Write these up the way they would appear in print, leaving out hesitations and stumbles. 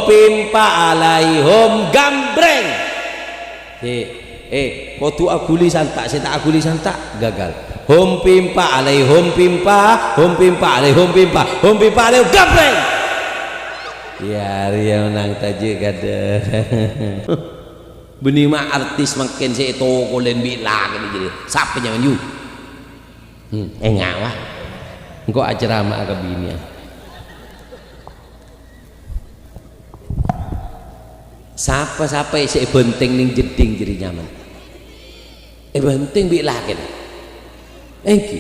pimpa alaihum gambreng. Kotu aguli santak, saya tak aguli santak gagal. Hum pimpa alaihum pimpa, hum pimpa alaihum pimpa, hum pimpa alaihum gambreng. Ya dia menang tajuk kada. Benih mah artis makin saya toko len bila gini jadi. Siapa jangan you? Ngawah. Engkau acara mak ke bini. Siapa yang saya benteng ning jeding jadi nyaman. Benteng bila gini. Engki.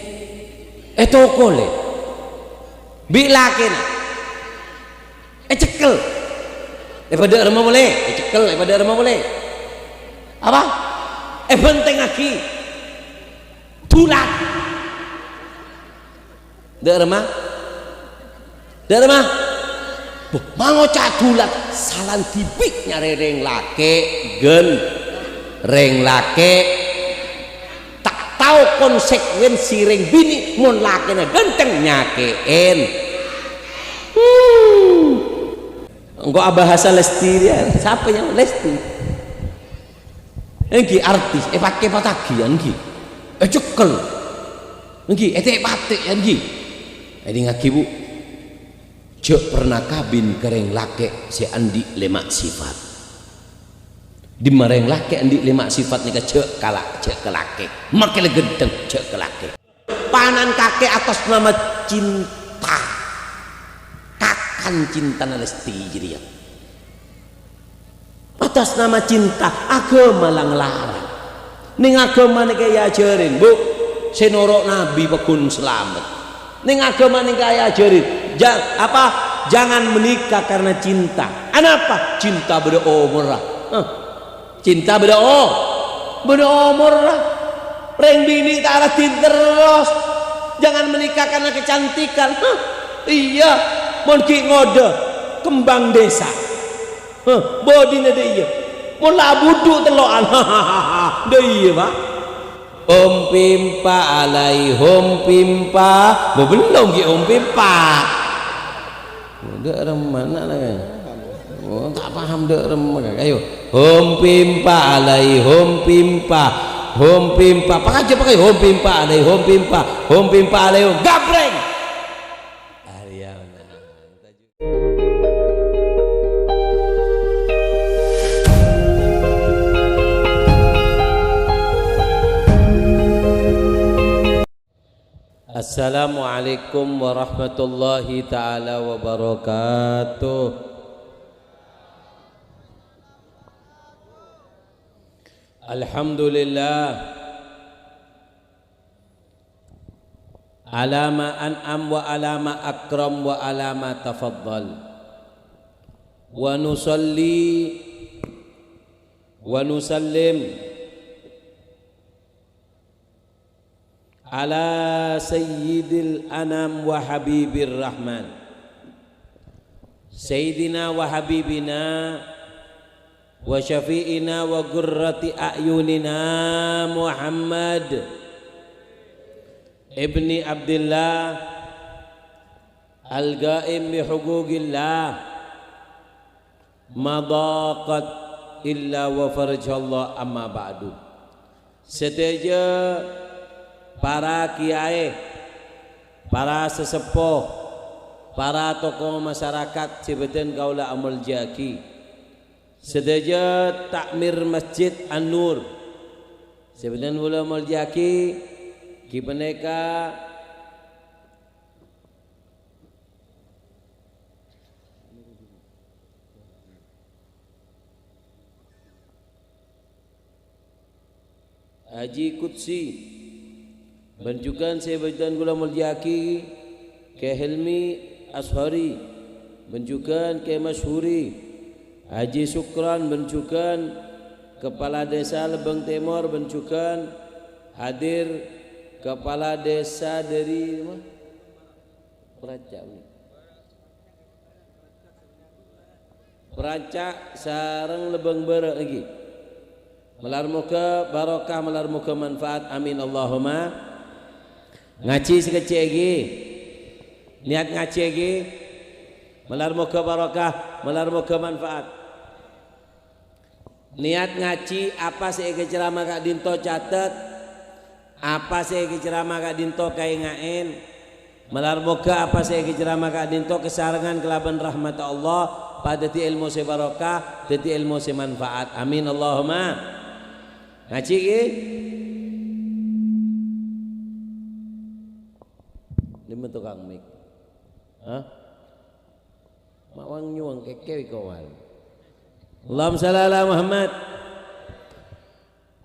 Toko le. Bila gini. Cekel. Pada rumah boleh. Cekel. Pada rumah boleh. Apa? Benteng lagi. Tulat. Derma. Mango cadulat salan tibiknya reng lake gen reng lake tak tahu konsekuensi reng bini mon lake na genteng nyakeen. Enggak bahasa Lesti dia. Siapa yang Lesti? Engki artis pakai patagian ki. Cekel. Engki patek engki. Ngaki bu. Cek pernah kabin kereng lake si andi lemak sifat. Di mereng lake andi lemak sifat ni cek kalak cek kelake. Makin gendeng cek kelake. Panan kakek atas nama cinta. Kakan cinta Lesti jadi ya. Atas nama cinta agama lang larang. Ning agama ni kaya ajarin bu. Senorok nabi pekun selamat. Ning agama ni kaya ajarin. Jangan menikah karena cinta. Kenapa? Cinta beda umurlah. Cinta beda umurlah. Reng bini tak ada terus. Jangan menikah karena kecantikan. Iya, mungkin ngode kembang desa. Bodine de iya. Mun labudu telokan. De iya, Pak. Pimpa alaihum pimpa. Belum ki pimpa. Dek remana lah. Oh, tak paham dek remana. Ayo. Hum pimpa alaihum pimpa. Hum pimpa. Pakai hum pimpa alaihum pimpa. Hum pimpa alaihum gabreng. Assalamualaikum warahmatullahi ta'ala wabarakatuh. Alhamdulillah alama an'am wa alama akram wa alama tafaddal wa nusalli wa nusallim ala sayyidil anam wa habibir rahman sayyidina wa habibina wa syafi'ina wa gurrati a'yunina Muhammad ibni Abdillah al-ga'im bi hugugillah madaqat illa wa farjallah amma ba'du. Seteja para kiai, para sesepuh, para tokoh masyarakat Cibeten Kaula Amul Jaki, sedaja takmir Masjid An-Nur Cibeten Kaula Amul Jaki, kipeneka Haji Kutsi bencukan Sebadan Gula Mulyaki ke Helmi Ashari bencukan ke Masyhuri Haji Sukran bencukan Kepala Desa Lebeng Timur bencukan hadir Kepala Desa dari Peracak sareng Lebeng Bere lagi melar muka barokah melar muka manfaat amin Allahumma. Ngaji sekecil lagi niat ngaji lagi melar muka barokah melar moga manfaat. Niat ngaji apa sih ceramah kak dinto catet, apa sih ceramah kak dinto kaingain, melar moga apa sih ceramah kak dinto kesarangan kelaban rahmat Allah pada ti ilmu se barokah, ti ilmu se manfaat. Amin Allahumma. Ngaji ki lima tukang mik, mak wang nyuang kekewi kawan. Allahumma shalli ala Muhammad.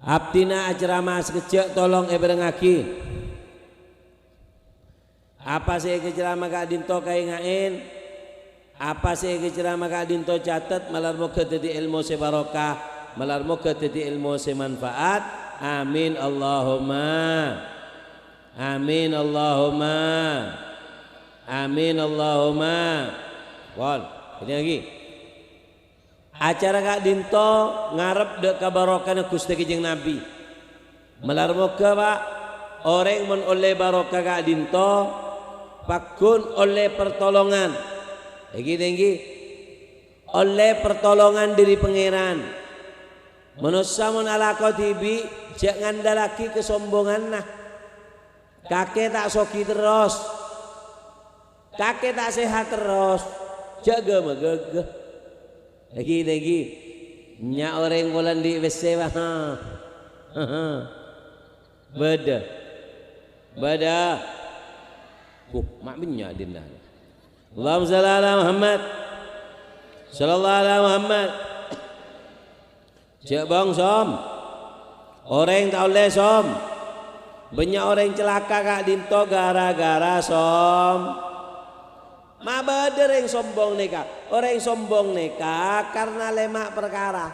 Abdina ceramah sekejap tolong berengaki. Apa sih ceramah kak dinto kaingain? Apa sih ceramah kak dinto catat malar moga dadi ilmu se barokah, malar moga dadi ilmu se manfaat. Amin Allahumma. Amin Allahumma. Amin Allahumma. Wal, ini lagi. Acara kak dinto ngarep dek kabarokah Gusti Kanjeng Nabi. Melar moga Pak orang men oleh barokah kak dinto pakun oleh pertolongan. Lagi tinggi oleh pertolongan dari pangeran. Menusamun ala kotibi jangan dalaki kesombongan nah. Kakek tak soki terus, kakek tak sehat terus, jaga megagah. Lagi nyak orang bulan di WC beda mak minyak dinah. Allahumma shalli ala Muhammad sallallahu alaihi Muhammad. Cek bang som orang tak boleh som banyak orang celaka kak dinto gara-gara som. Ma beda yang sombong neka, orang yang sombong neka karena lemak perkara.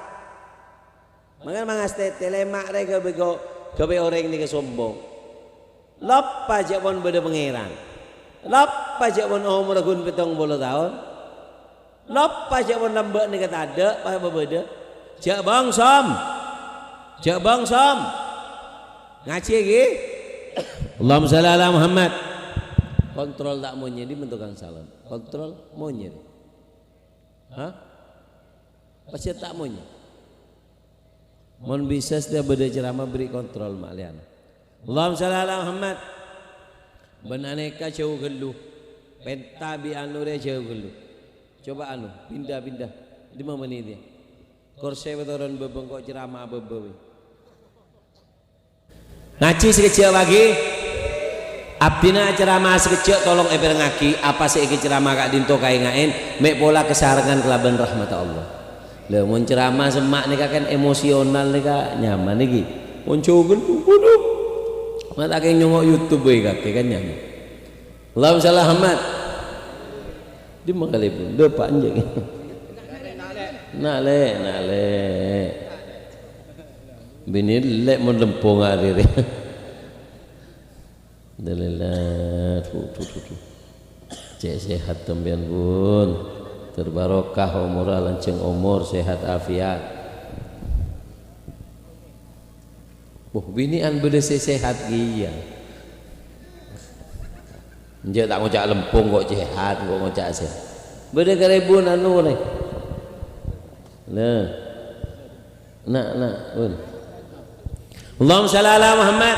Makanya mangastete lemak mereka bego kebe orang ini sombong. Lop pajak pun beda pangeran. Lop pajak pun umur gun 70 tahun. Lop pajak pun lembek nika ada, apa beda? Jak bang som, ngaji lagi. Allahumma shalli ala Muhammad. Kontrol tak mau nyedi bentukan salam. Kontrol mau nyedi. Pasti tak mau nyedi. Mohon bisa setiap beda ceramah beri kontrol malian. Allahumma shalli ala Muhammad. Benaneka jauh gelu. Penta bi anu re jauh gelu. Coba anu pindah 5 menit dia. Kursi betoran bebengkok ceramah bebewi. Ngaji sekecil lagi. Abdina ceramah sekecil tolong berengaki apa sih ceramah kak dinto kaingain mek pola kesarangan kelaban rahmat Allah. Lah mun ceramah semak nih kan emosional nih kak nyaman nih. Mun cogen waduh. Mata kayak nyongok YouTube kakek kan nyaman. Allahumma shalli Muhammad. Di makali pun depan anjing. Nale. Bini lek mun lempung hari. Alhamdulillah, cek sehat tembian pun, terbarokah umur lanceng umur sehat afiat. Binian beda sehat iya. Njak tak ngocak lempung kok sehat, kok ngocak sehat. Beda keribun anu nih. Nak, pun. Allahumma shalli ala Muhammad.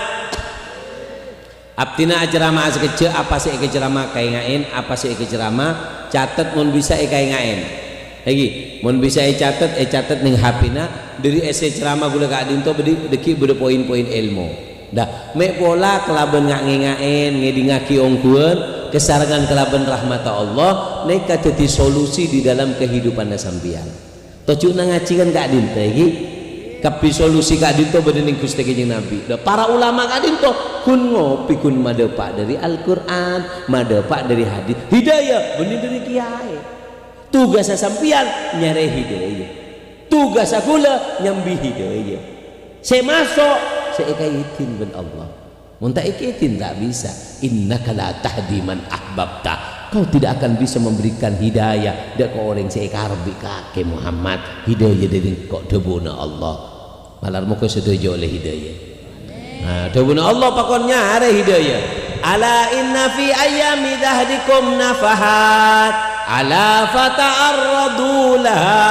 Abdina ceramah sekecil apa sih ceramah kaingain apa sih ceramah catat mun bisa kaingain lagi mun bisa catat ning hapina dari ese ceramah gula kak dinto deki beda poin-poin ilmu dah mek pola kelaban ngain ngedingaki ongkuan kesarangan kelaban rahmat Allah neka jadi solusi di dalam kehidupan sampeyan tojuk ngaji kan kak dinto lagi kapi solusi kak dinto bedening Gusti Kanjeng Nabi. Para ulama kak dinto kun ngopi kun madepak dari Al-Qur'an, madepak dari hadis. Hidayah benih dari kiai. Tugas sampeyan nyare hidayah. Tugas kula nyambi hidayah. Saya masuk, saya ikaitin ben Allah. Mun tak ikaitin tak bisa. Innaka la tahdi man ahbabta. Kau tidak akan bisa memberikan hidayah dak ke orang saya karbi kake Muhammad hidayah dari kok debuna Allah malar muka setuju oleh hidayah nah debuna Allah pakonnya ada hidayah ala inna fi ayyami dahdikum nafahat ala fata'arradu laha.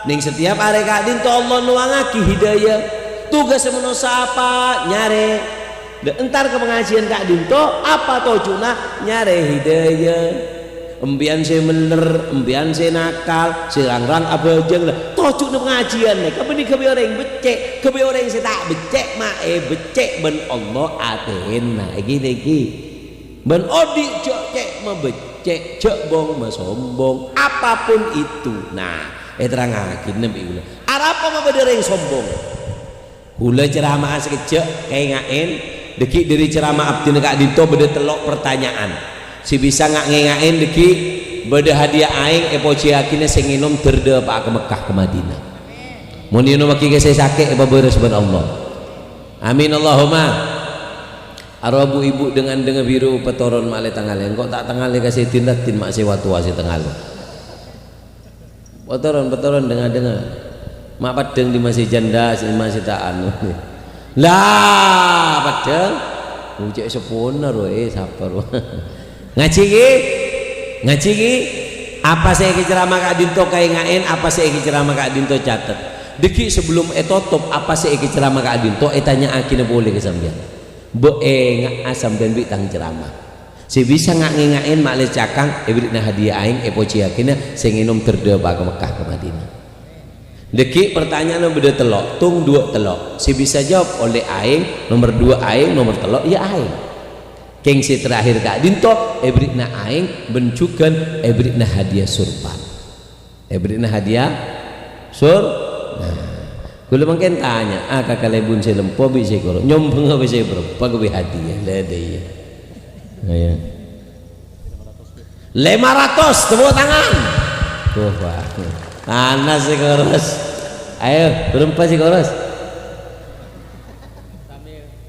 Ning setiap are Kak Dinto Allah nuangaki hidayah. Tugas semono sapa nyare. Entar ke pengajian Kak Dinto apa tojuna nyare hidayah. Embian saya meler, embian saya nakal, serang-rang abajeng lah. Tojuk na pengajian nih. Kebeni kebe orang becek, kebe orang saya tak becek mae becek ben Allah aten nah iki. Ben odi cek mebecek, cek bong sombong, apapun itu. Nah, terangakin nabi ulah. Arapa mah beda yang sombong. Ulah ceramah sekejap kayak ngaen, deki dari ceramah abdi Kak Dinto beda telok pertanyaan. Si bisa ngak ngengain deki beda hadiah aing epoci akhirnya senginom terde pak ke Mekah ke Madinah. Mun dino maki ke saya sakit apa beres ben Allah. Amin Allahumma. Arabu ibu dengan biru petoron male tangale. Engkau tak tangale kasih tindatin mak sewa tua si tangale. Petoron dengar. Mak padeng di masih janda si masih tak anu. Lah padeng. Ucek sepuna roe sabar. Ngaji ki apa saya ceramah Kak Dinto kayak ngain apa saya ceramah Kak Dinto catat deki sebelum etotop apa saya ceramah Kak Dinto tanya akhirnya boleh kesambian ngak asam dan bitang ceramah si bisa ngak ngain makle cakang berikan hadiah aing poci akhirnya saya nginom terdeba ke Mekah ke Madinah deki pertanyaan beda telok tung dua telok si bisa jawab oleh aing nomor dua aing nomor telok ya aing Kengsi terakhir Kak Dinto ebrikna aing bencukan ebrikna hadiah surpan ebrikna hadiah nah kula mangken tanya kakak lebun saya lempo bisa koro nyombong apa saya berapa gue hadiah lede ya ayo 500 tepuk tangan tuh wah panas sih koros ayo berapa sih koros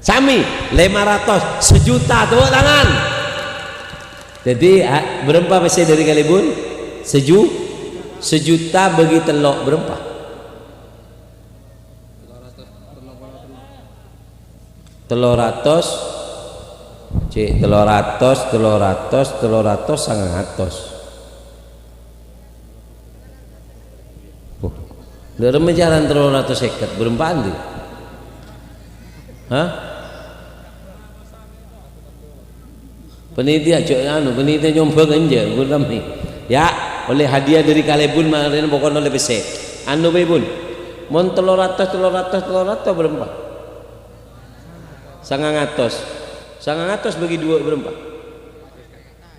Sami 500 sejuta tepuk tangan. Jadi berapa pesen dari Kalibun? Sejuta bagi telok berapa? Teloratos cik teloratos sangatos. Dari menjalan teloratos seket berapa andi? Hah? Penitia penitia nyombong aja gulam nih ya oleh hadiah dari Kalebun kemarin pokoknya oleh PC anu bebun mon teloratos berapa sangangatos bagi dua berapa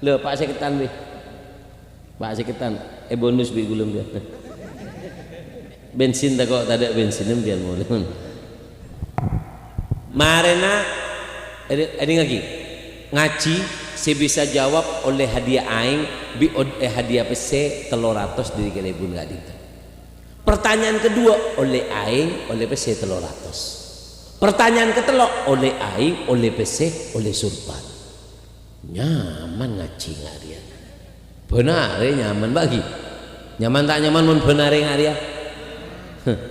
le pak seketan be pak seketan bonus bi gulum dia bensin tak kok tak ada bensin biar boleh marena ini lagi ngaji saya bisa jawab oleh hadiah aing bi hadiah PC teloratos dari Kalebun Kak Dinto. Pertanyaan kedua oleh aing oleh PC teloratos. Pertanyaan ketelok oleh aing oleh PC oleh surpan. Nyaman ngaji ngaria. Benar nyaman bagi. Nyaman tak nyaman mun benar ngaria.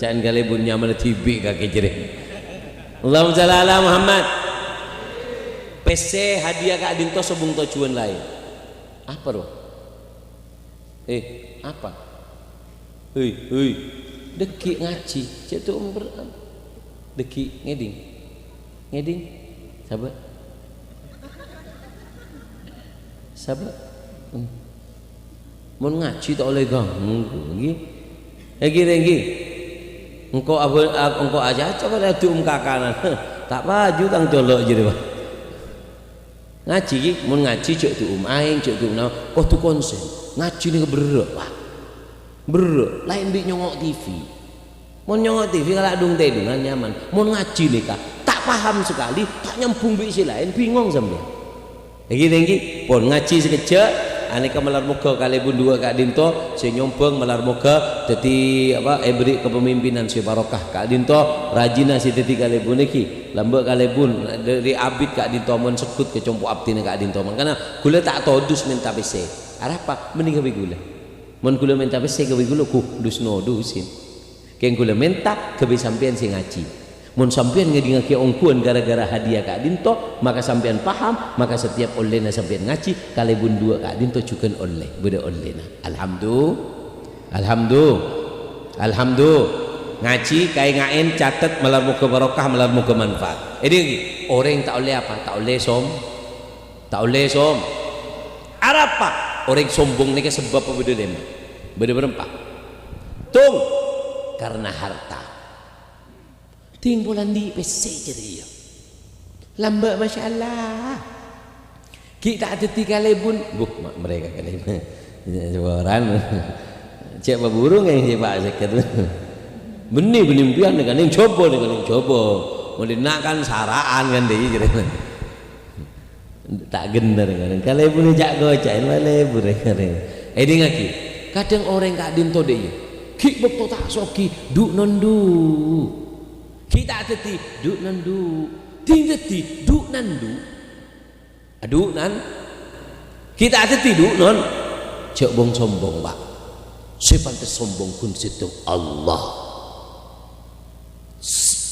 Jangan Kalebun nyaman tibi kaki jering. Allahumma shalli ala Muhammad. PC hadiah Kak Dinto sebung tujuan lain apa roh apa deki ngaji jatuh deki ngeding sabar mau ngaji tak oleh ganggu lagi engkau aja coba ada kakanan tak baju tang colok jadi Pak ngaji mun ngaji cek tu aing cek tu kok tu konsen ngaji ni berek Pak berek lain bi nyongok TV mun nyongok TV kalau dung tedungan nyaman mun ngaji ni kak tak paham sekali tak nyambung bi si lain bingung sampean lagi pun ngaji sekejap aneka melar muka Kalebun dua Kak Dinto saya nyombong melar muka jadi beri kepemimpinan si barokah Kak Dinto rajina si teti Kalebun iki lambek Kalebun dari abid Kak Dinto mon sekut ke compo abdine Kak Dinto karena gula tak todus minta PC arah apa mending gawe gula mon gula minta PC gawe gula ku dus no dusin keng gula minta gawe sampean si ngaji Mun sampean ngadi ongkuan gara-gara hadiah Kak Dinto, maka sampean paham, maka setiap olehna sampean ngaji, kalebun dua Kak Dinto cukeun oleh, beda olehna. Alhamdulillah. Ngaji kayak ngain catat melar muka barokah, melar muka manfaat. Ini orang tak oleh apa? Tak oleh som. Apa? Orang sombong ni ke sebab apa beda lema? Beda berempat. Tung karena harta. Timbulan di PC jadi ya. Lambat masya Allah. Kita ada tiga lebun. Mereka kalebun. Orang. Cek burung yang pak sakit. Benih impian dengan yang coba mau dinakan saraan kan deh jadi tak gendar kan kalau boleh jago cain boleh kan ini ngaki kadang orang Kak Dinto deh ki betul tak soki duk nandu kita teti duk nandu tinggi duk nandu aduk nan kita teti duk non cek bong sombong pak sepantas sombong kun situ Allah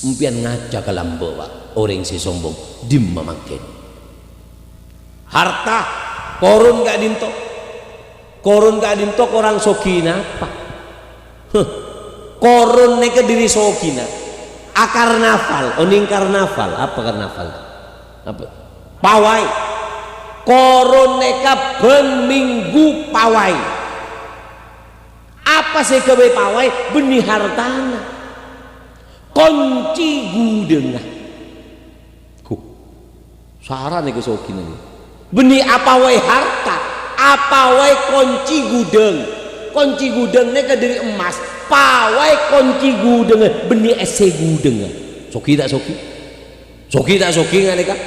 umpian ngaca kalambo pak orang si sombong dim memakin harta korun Kak Dinto korang sokina apa korun neka diri sokina karnaval oning karnaval apa karnaval apa pawai korun neka berminggu pawai apa sih kebe pawai benih hartana kunci gudeng saran nih kesokin ini benih apa wae harta apa wae kunci gudeng nih ke diri emas pawai kunci gudeng benih ese gudeng soki tak soki nggak nih kak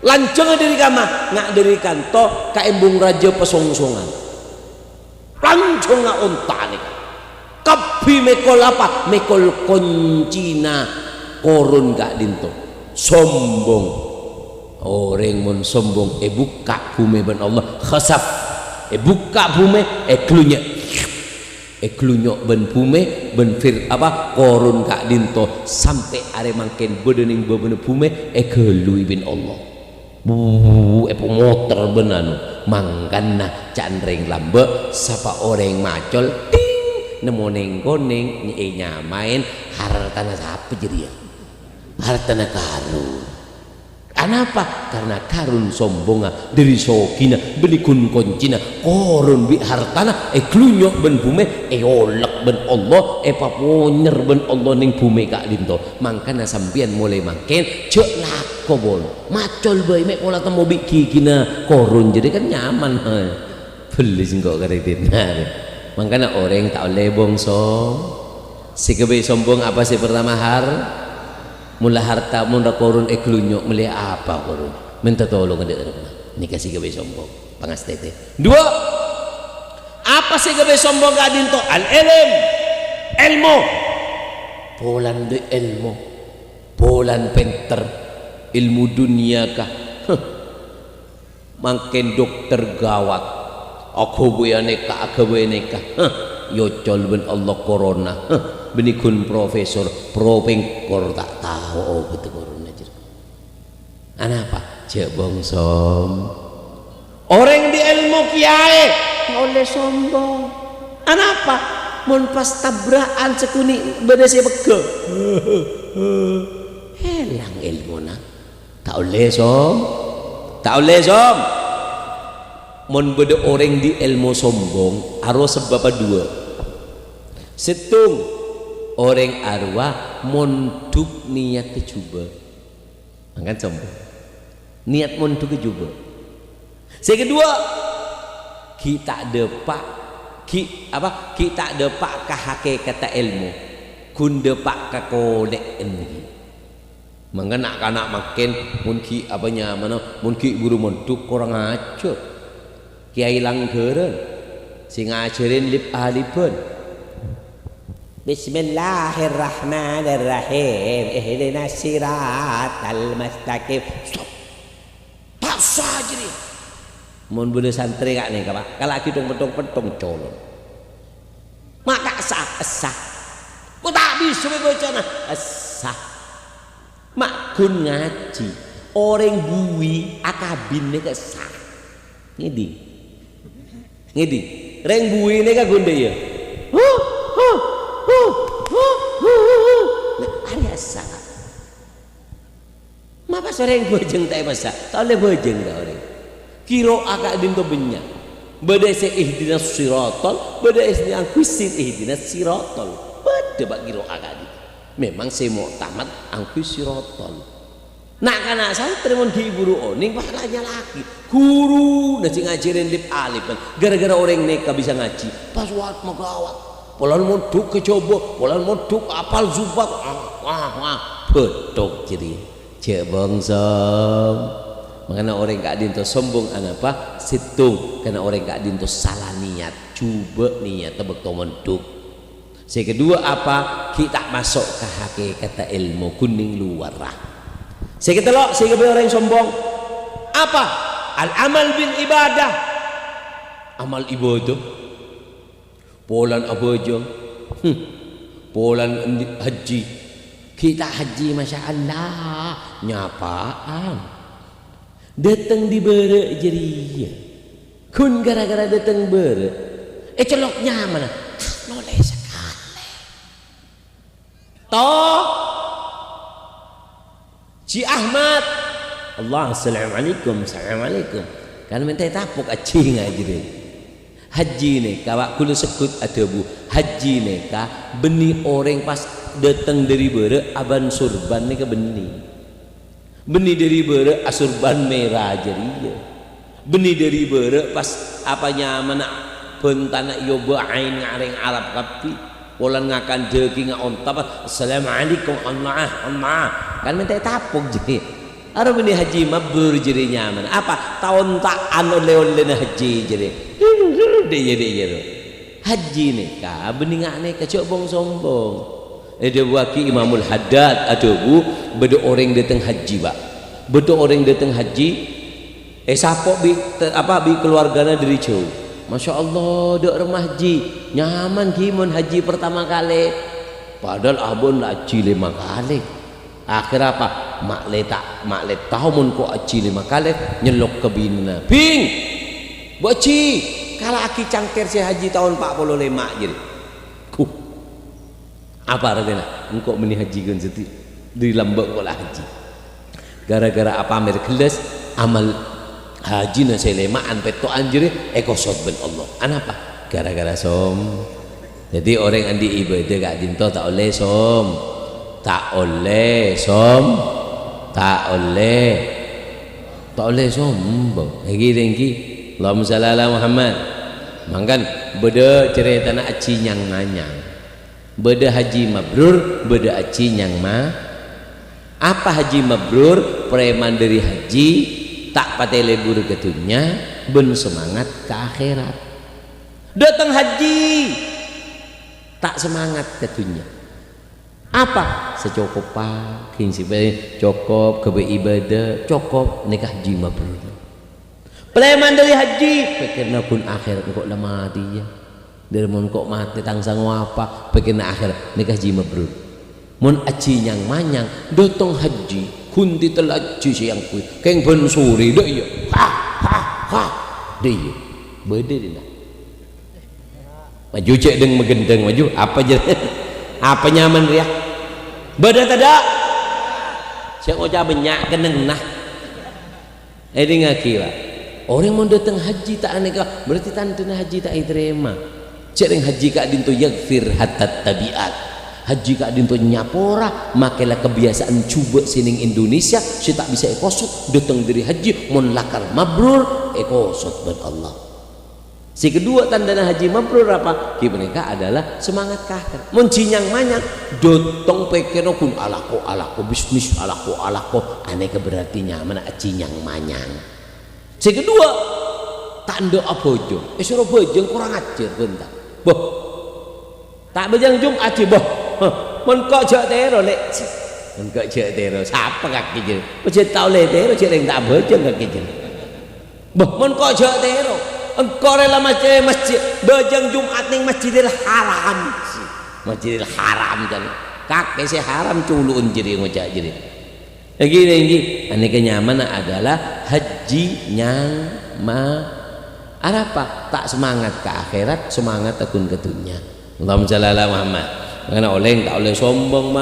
lanceng dari kama nggak dari kanto kaembung raja pesongsongan lanceng nggak onta nih kak kapi mekol apa mekol koncina korun Kak Dinto sombong orang mun sombong buka bumi ben Allah khasaf buka bumi klunyok ben bumi ben fir apa korun Kak Dinto sampai are mangken bedening bebeune bumi kelui ben Allah motor benanu mangkanna candreng lambe sapa orang macol nemu neng nyamain hartana apa jadi ya hartana karun kenapa karena karun sombonga dari sokina beli kun koncina korun bi hartana klunyok ben bume olak ben Allah paponyer ben Allah ning bume Kak Dinto mangkana sampean mulai makin cek lakobol macol bae mek pola temu bi kikina korun jadi kan nyaman beli singkok karetina makanya orang tak boleh bongsong si kebe sombong apa sih pertama mula harta mula korun eklunyok melihat apa korun minta tolong ada ini kasih kebe sombong pangas tete dua apa sih kebe sombong Kak Dinto ilmu polan de ilmu polan penter ilmu dunia kah makin dokter gawat aku buyaneka yocol ben Allah corona benikun profesor propengkor tak tahu betul corona jadi anapa cek bongsom orang di ilmu kiai oleh sombong anapa mun pas tabrakan sekuni beda si bege helang ilmu na tak oleh som mun beda orang di ilmu sombong arwah sebab dua setung orang arwah monduk niat kecuba angkat sombong niat monduk kecuba yang kedua kita depak kita depak ke hakikat ilmu kun depak ke kolek ini mengenak kanak makin munki apanya mana munki guru monduk kurang ajar kiai langgeren sing ngajarin lip alipun Bismillahirrahmanirrahim ihdinas siratal mustaqim tak saja nih mun bude santri gak nih Pak kalau kita petong colon maka sah ku tak bisa baca nah sah kun ngaji orang bui akabin ne kesah ngidi reng bui ne ka gunde ya nah ada salah mapa soreng bojeng tak masa tak boleh bojeng dah orang kiro akak dinto benya beda se ihdinas siratal beda se angkusin ihdinas siratal beda bak kiro akak di memang saya mau tamat angkus siratal nak kana santri mun diburu oning pahalanya lagi guru nasi ngajarin lip alif kan gara-gara orang neka bisa ngaji pas wat magawat polan moduk kecoba polan moduk apal zubat bedok jadi cek bangsa makanya orang kak dinto sombong apa situng karena orang kak dinto salah niat coba niat tebak tomenduk. Yang kedua apa kita masuk ke hakikat ilmu kuning luar. Yang ketiga orang yang sombong apa al amal bil ibadah amal ibadah polan abajo polan haji kita haji masya Allah nyapaan datang di bere jadi kun gara-gara datang bere celoknya mana noleh sekali toh Ci Ahmad Allah assalamualaikum kan minta tapuk aci ngaji deh haji nih kawak kulu sekut adabu haji nih ka benih orang pas datang dari bere aban surban nih ke benih dari bere asurban merah jadi ya benih dari bere pas apanya mana pentana yoba ain ngareng Arab kapi polan ngakan jeki onta assalamualaikum Allah kan minta tapuk jadi ada benih haji mabrur jadi nyaman apa tahun tak oleh haji jadi dia haji nih ka benih ngane kecobong sombong ada waki Imamul Haddad ada bu beda orang datang haji pak beda orang datang haji sapok bi keluarganya dari jauh masya Allah dok rumah haji nyaman kimun haji pertama kali padahal abon haji 5 kali akhir apa makle tahu mun ko haji 5 kali nyelok ke bina ping boci kalau aki cangkir si haji tahun 45 jadi apa artinya engkau meni haji kan seti di lambak kok haji gara-gara apa amir kelas amal haji na selemaan peto anjir ekosot ben Allah anapa gara-gara som jadi orang andi ibadah gak dinto tak oleh som sombong lagi Allahumma shalli ala Muhammad mangkan beda cerita nak aci nyang manyang beda haji mabrur beda aci nyang ma apa haji mabrur preman dari haji tak pakai lebur ke dunia ben semangat ke akhirat datang haji tak semangat ke dunia apa secukup pak kini cukup kebe ibadah cukup nikah haji mabrur preman dari haji pikirna pun akhirat kok lama mati ya dari mun kok mati tangsang apa pikirna akhirat nikah haji mabrur mun aji yang manyang datang haji kunti telaji siang kui keng ben suri dak ya ha dia beda dina maju cek deng megendeng maju apa je apa nyaman dia beda tidak saya ucap banyak keneng nah ini ngakira orang mau datang haji tak aneka berarti tanda haji tak diterima cek deng haji kak dinto yaghfir hatta tabiat haji kak dinto nyapora makelah kebiasaan coba sining Indonesia si tak bisa ekosot datang dari haji mon lakar mabrur ekosot buat Allah. Si kedua tanda haji mabrur apa ki mereka adalah semangat kahar mon cinyang manyang dotong pekeno kun alako bisnis alako aneka berarti nyaman cinyang manyang. Si kedua tanda abojo suruh bojong kurang ajar bentar boh tak bejang Jumat boh mon kok jak tero lek mon kok jak tero siapa kaki je macam tau le tero cek ring tak bojong kaki je boh mon kok jak tero engkau rela masjid bejang Jumat ning Masjidil Haram jadi kakek si haram culun jadi ngocak jadi Lagi ane kenyaman adalah haji ada apa? Tak semangat ke akhirat, semangat takun ke dunia. Allahumma shalli ala Muhammad. Karena oleh tak oleh sombong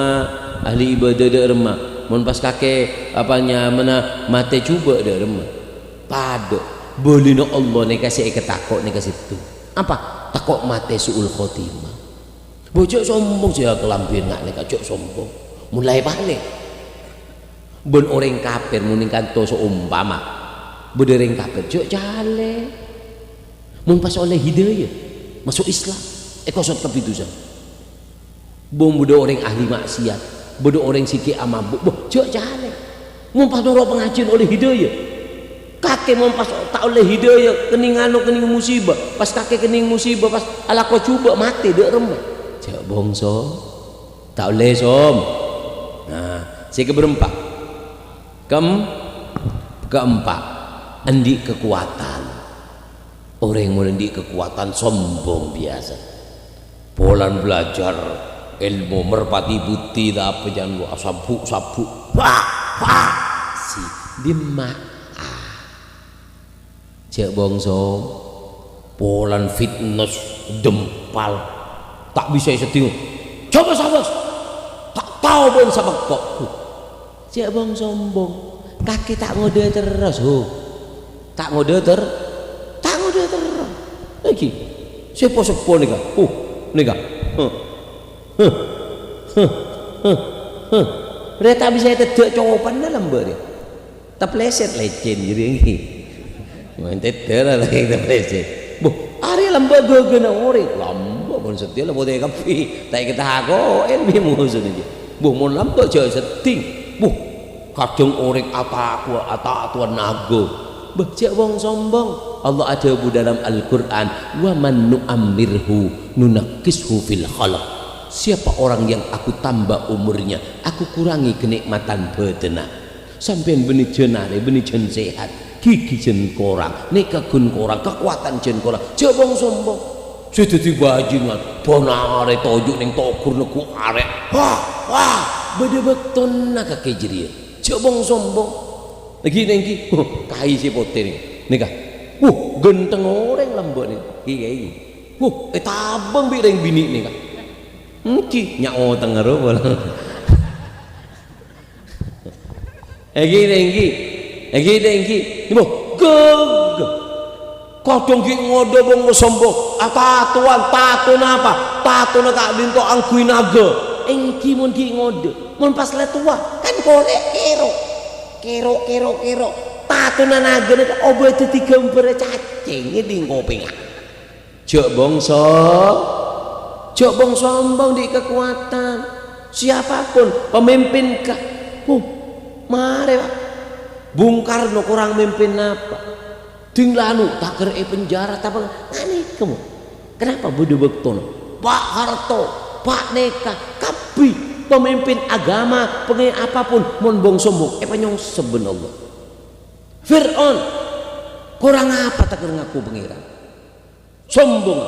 ahli ibadah de remah. Mun pas kakek apanya mana mate cuba de remah. Pada boleh no Allah ni kasih ketakut ni kasih tu. Apa? Takut mate suul khotimah. Bocok sombong saya kelampir ngak ni kacok sombong. Mulai balik. Ben orang kafir muningkan to seumpama. Bedereng kafir cok jale. Mun pas oleh hidayah masuk Islam ekosot kepidusan. Bom bodo orang ahli maksiat, bodo orang sikit amabuk, cok jale. Mun pas noro pengajian oleh hidayah. Kakek mun pas tak oleh hidayah kening musibah. Pas kakek kening musibah pas ala ko cuba mati dek remah. Cok bongso. Tak oleh som. Nah, si keberempat. Keempat, endi kekuatan. Orang yang menendi kekuatan sombong biasa. Polan belajar ilmu merpati putih apa jangan lu sabu si dimak cek bongso polan fitness dempal tak bisa setinggu coba sabas tak tahu pun sama kok cek bong sombong kaki tak ngode terus tak ngode terus lagi sepo nih kak nih kak dia tak bisa tidak jawaban dalam beri tak pleset lecen jadi ini mantet terah lagi tak pleset hari lambat gana orang lambat pun setia lambat dia kapi tak kita hago ilmu musuh aja mau lambat jauh seting kadang orang ata nago baca wong sombong. Allah ada dalam Al-Quran wa man nu'ammirhu nunakkishu fil khalq. Siapa orang yang aku tambah umurnya aku kurangi kenikmatan bedena sampean benih jenare benih jen sehat gigi jen korang neka gun korang kekuatan jen korang jabong sombong sudah dibajingan bonare tojuk ning tokur neku arek wah beda beton nak kejerian jabong sombong lagi nengki kai si pote nih kah genteng orang lambok nih iya tabang bi reng bini nih kah Nci nyao tengero bola. Egi dengki. Ibu geg. Kadang ki ngodo bong sombong. Tatuan apa? Tatuna kak dinto angkui naga. Engki mun ki ngodo. Mun pas le tua kan korek kero. Tatuna naga nek obat digambar cacing iki ngopeng. Jok bong sombong di kekuatan siapapun pemimpin kah mare Pak Bung Karno kurang mimpin apa dinglanu tak kere penjara tak ngani kamu kenapa bodoh bektono Pak Harto Pak Neka kapi pemimpin agama pengen apapun mon bong sombong penyong sebenarnya Fir'aun kurang apa tak kere ngaku pengiran sombong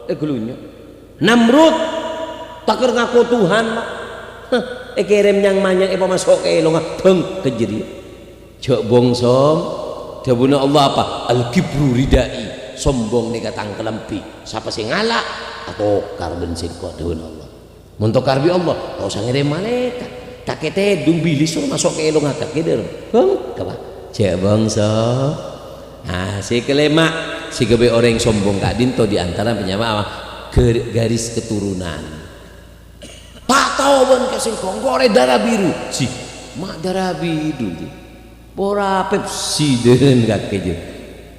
gelunya Namrud takir ngaku Tuhan mak kirim yang manyak masuk ke elong beng kejeri jok bongsom jabuna Allah apa al-kibru ridai sombong nih katang kelempi siapa sih ngalak atau karben singko dun Allah untuk karbi Allah kau usah ngirim malaikat kakek dung bilis masuk ke elong akak keder beng kapa jok bongsom si kelema si kebe orang sombong kak dinto diantara penyama apa garis keturunan tak tahu ban kasing konggore darah biru si mak darah biru pora Pepsi dengan kakek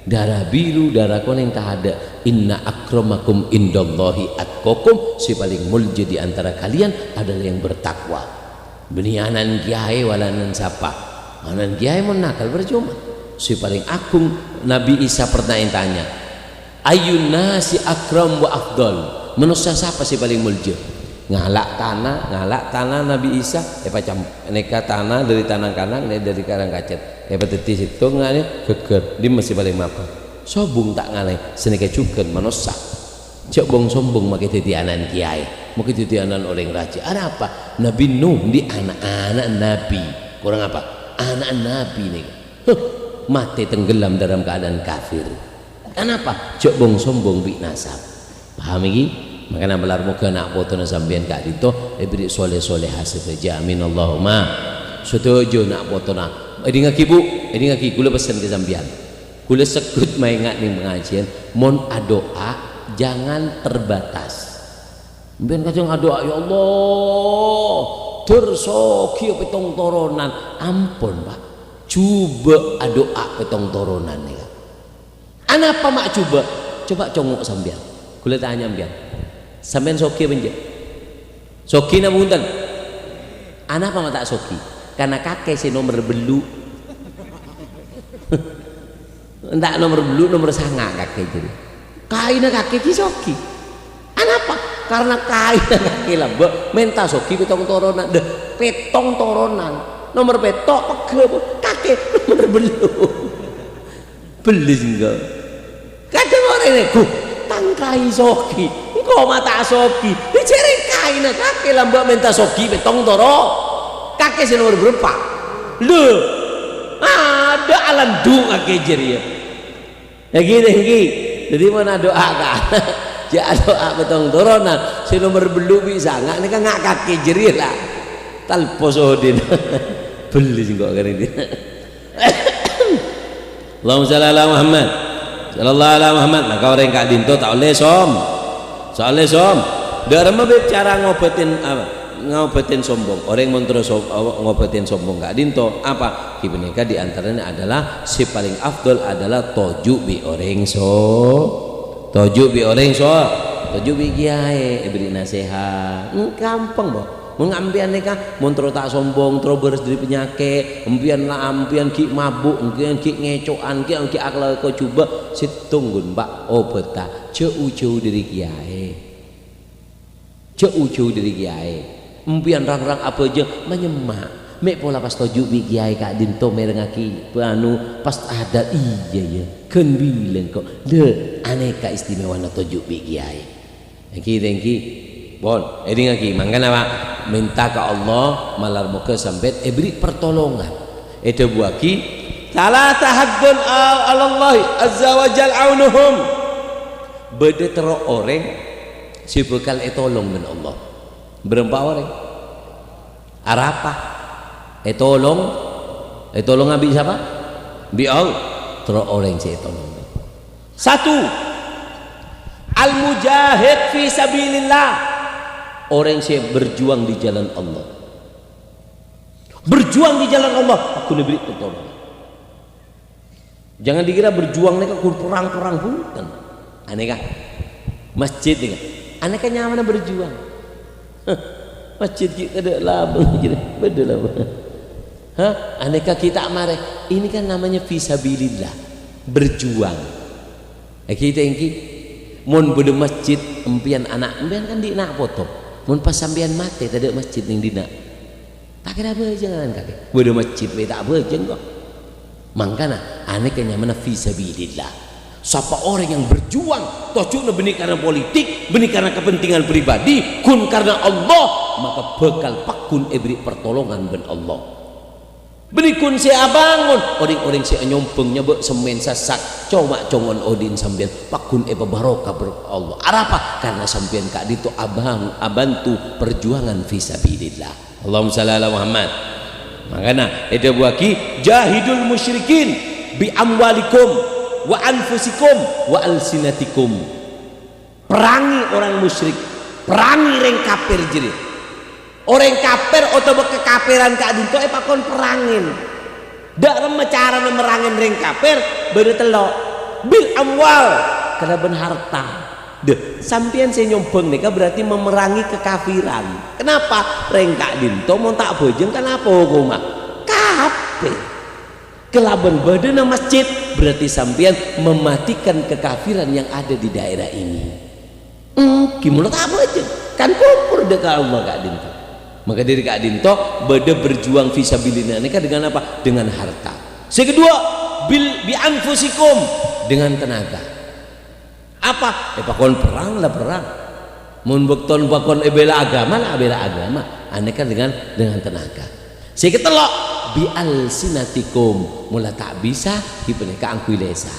darah biru darah koneng tak ada inna akramakum indallahi atqakum si paling mulia di antara kalian adalah yang bertakwa benianan kiai walanan siapa anan kiai mau nakal berjuma si paling agung Nabi Isa pernah tanya ayun nasi akram wa afdal manusia siapa sih paling mulia ngalak tanah Nabi Isa pacam neka tanah dari tanah kanan dari karang kacet tetis itu ngane geger dia masih paling apa sobung tak ngalai seneka juga manusia cek bong sombong makai titianan kiai makai titianan orang raja ada apa Nabi Nuh di anak-anak Nabi kurang apa anak nabi nih mati tenggelam dalam keadaan kafir. Kenapa? Jok bong sombong bi nasab. Paham iki? Makanya belar muka nak foto na sambian kak dito beri soleh-soleh hasil saja amin Allahumma setuju nak foto na ini ngaki bu ini ngaki kula pesan ke sambian kula sekut maingat nih pengajian mon adoa jangan terbatas mbiyen kadang adoa ya Allah tersoki petong toronan ampun Pak coba adoa petong toronan nih anapa mak coba congok sambian kula tanya sambian sampean soki benje soki na punten anak apa tak soki karena kakek si nomor belu entak nomor belu nomor sanga kakek jadi kaina kakek ki soki anak apa karena kaina kakek lah minta soki petong toronan deh petong toronan nomor petok pege kakek nomor belu beli enggak kadang orang ini tangkai soki kok mata soki dicering kaina kakek lambak minta soki betong toro kakek si nomor berapa lu ada alam du kakek jeri ya gini jadi mana doa kan ya doa betong toronan si nomor belu bisa nggak ini kan nggak kakek jeri lah talpos odin beli sih kok kali ini Allahumma shalli ala Muhammad sallallahu alaihi Muhammad nah kau orang kak dinto tak oleh soalnya darah mabib cara ngobatin sombong orang yang terus ngobatin sombong kak dinto apa kibineka diantaranya adalah si paling afdol adalah toju bi orang toju bi kiai beri nasihat gampang boh mengambian neka montro tak sombong terobos dari penyakit ampian ki mabuk ampian ki ngecoan ki akal kau coba situnggun Pak obeta jauh dari kiai ampian rang apa aja menyemak mek pola pas toju bi kiai kak dinto merengaki panu pas ada iya kan bilang kok de aneka istimewa na toju bi kiai thank you bon ini lagi mangkana Pak minta ke Allah malar muka sampai beri pertolongan itu buaki salah tahaddun Allah azza wa jal aunuhum beda tero orang si bekal tolong dengan Allah berapa orang arapa tolong abi siapa bi Allah tero orang si tolong satu al mujahid fi sabilillah orang yang berjuang di jalan Allah aku lebih pertolongan jangan dikira berjuang mereka perang bukan aneh kan masjid kan aneh kan nyaman berjuang masjid kita ada labang beda lah aneh kan kita marah ini kan namanya fisabilillah berjuang kita ini mun beda masjid empian anak empian kan di nak foto mun pas sampean mati tak ada masjid ning dina tak kira bejangan kakek beda masjid we tak bejeng kok mangkana ane kenyamana fi sabilillah siapa orang yang berjuang tojukna benih karena politik benih karena kepentingan pribadi kun karena Allah maka bekal pakun beri pertolongan ben Allah benikun si abangun orang-orang si nyompengnya bek semen sasak coba congon odin sambian pakun barokah ber Allah arapa karena sambian kak dito abantu perjuangan fisabilillah Allahumma shalli ala Muhammad makanya itu buaki jahidul musyrikin bi amwalikum wa anfusikum wa alsinatikum perangi orang musyrik perangi reng kafir jadi orang kafir atau kekafiran kak dinto pakon perangin dak reme cara merangin ring kafir beda telok bil amwal karena ben harta deh sampean saya nyombong nih berarti memerangi kekafiran kenapa ring kak dinto mau tak bojeng kenapa hukumah kafir kelaban badana masjid berarti sampean mematikan kekafiran yang ada di daerah ini gimana tak bojeng kan kufur dekat Allah kak dinto maka dari kak dinto beda berjuang fisabilillah ini kan dengan apa dengan harta yang kedua bi anfusikum dengan tenaga apa pakon perang lah perang mun bekton pakon bela agama lah bela agama aneh kan dengan tenaga yang ketiga bi alsinatikum mula tak bisa dipeneka angkui lesan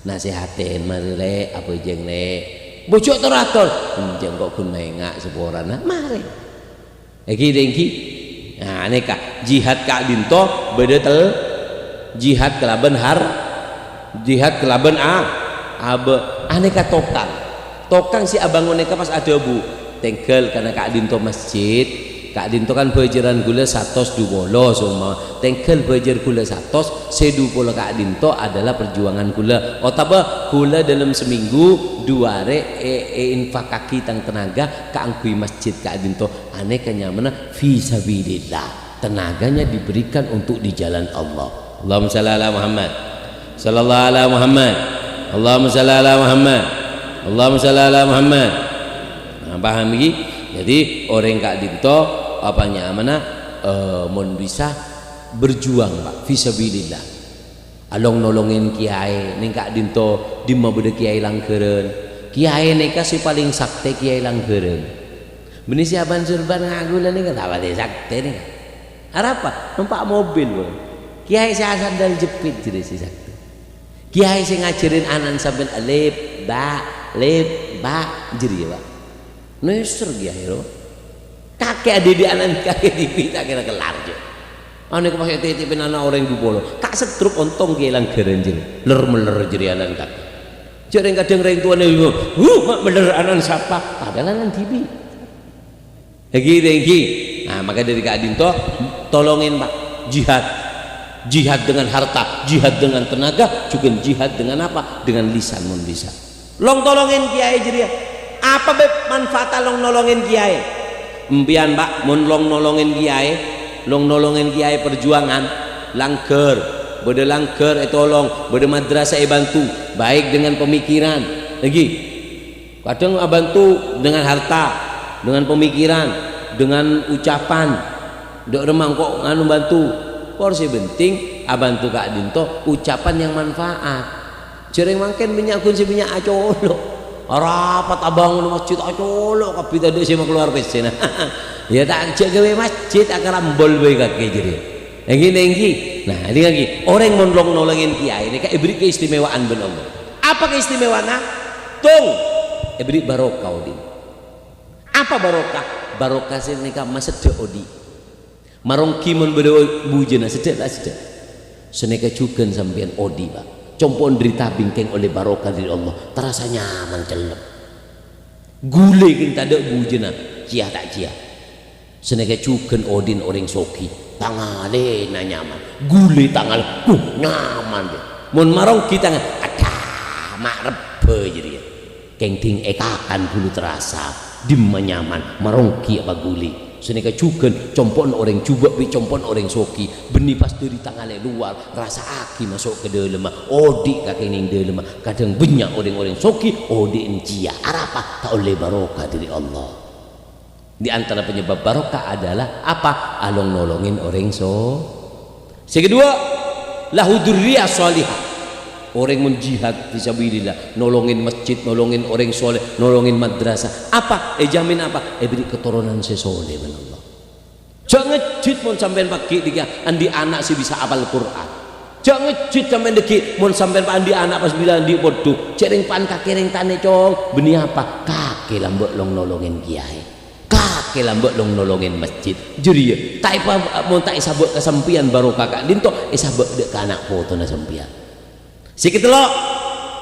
nasihatin mari le apa jeng le bocok teratur jeng kok kun mengak seporana mari iki dengki nah neka jihad Kak Dinto beda tel jihad kelaban jihad kelaban abe aneka tokang si abang neka pas ada bu tengkel karena Kak Dinto masjid Kak Dinto kan bajaran gula 112 semua tengkel bajar gula 100 sedu pola Kak Dinto adalah perjuangan gula otaba gula dalam seminggu 2 hari infakaki tang tenaga keangkui masjid Kak Dinto aneka nyamana fisabilillah tenaganya diberikan untuk di jalan Allah Allahumma shalli ala Muhammad sallallahu ala Muhammad Allahumma shalli ala Muhammad Allahumma shalli ala Muhammad nah, paham lagi jadi orang Kak Dinto apanya mana mon bisa berjuang Pak fisabilillah along nolongin kiai ning Kak Dinto di mah beda kiai langkeureun kiai neka si paling sakti kiai langkeureun benih siapan surban ngagulan nih kata apa sakti nih apa numpak mobil boy kiai saya sandal jepit jadi si sakti kiai saya ngajarin anan sampai alif ba jadi ya Pak neser kiai lo kakek di anan kakek di pita kira kelar je ane kepas titipin anak orang di bolo kak setrup ontong kiai langkeureun jadi meler jadi anan kakek jadi kadang orang tua nih mak meler anan siapa padahal anan tibi lagi nah maka dari Kak Dinto tolongin Pak jihad dengan harta jihad dengan tenaga juga jihad dengan apa dengan lisan mun bisa long tolongin kiai jadi apa beb manfaat long nolongin kiai empian Pak mun long nolongin kiai perjuangan langker bode langker tolong bode madrasah bantu baik dengan pemikiran lagi kadang bantu dengan harta dengan pemikiran dengan ucapan dok remang kok nganu bantu porsi penting abantu Kak Dinto ucapan yang manfaat cereng mangken minyak kun si minyak acolok rapat abang nu masjid acolok kabeh tadi sing keluar pesen ya tak cek gawe masjid akan ambol bae kake jadi enggi nah ini lagi orang mondong nolongin kiai ini kayak beri keistimewaan ben Allah apa keistimewaannya tung beri barokah odin apa barokah sih nikah masa odi marong kimon bedo bujena sedek lah sedek seneka cukan sampean odi Pak compon derita bingkeng oleh barokah dari Allah terasa nyaman celep gule king tada bujena cia tak cia seneka cukan odin orang soki tangale na nyaman gule tangal nyaman deh mon marong kita ada makrep jadi kengting ekakan bulu terasa dimma nyaman marongki apa guli seneka cuken compon orang coba bi compon orang soki benih pas dari tangannya luar rasa aki masuk ke dalam odi kakek ning dalam kadang banyak orang soki odi encia apa tak oleh barokah dari Allah di antara penyebab barokah adalah apa along nolongin orang yang kedua lahu dzurriyyah shalihah orang menjihad fisabilillah nolongin masjid nolongin orang soleh nolongin madrasah apa jamin apa beri keturunan sesoleh ben Allah jangan ngejit mon sampean pagi dia andi anak sih bisa hafal Quran jangan ngejit sampean deki mon sampean andi anak pas bilang di bodoh cereng pan kakering tane cong benih apa kakek lambok long nolongin kiai kakek lambok long nolongin masjid jadi ya tak apa mon tak isabok kesempian barokah Kak Dinto isabok dek anak foto na sempian sikit lo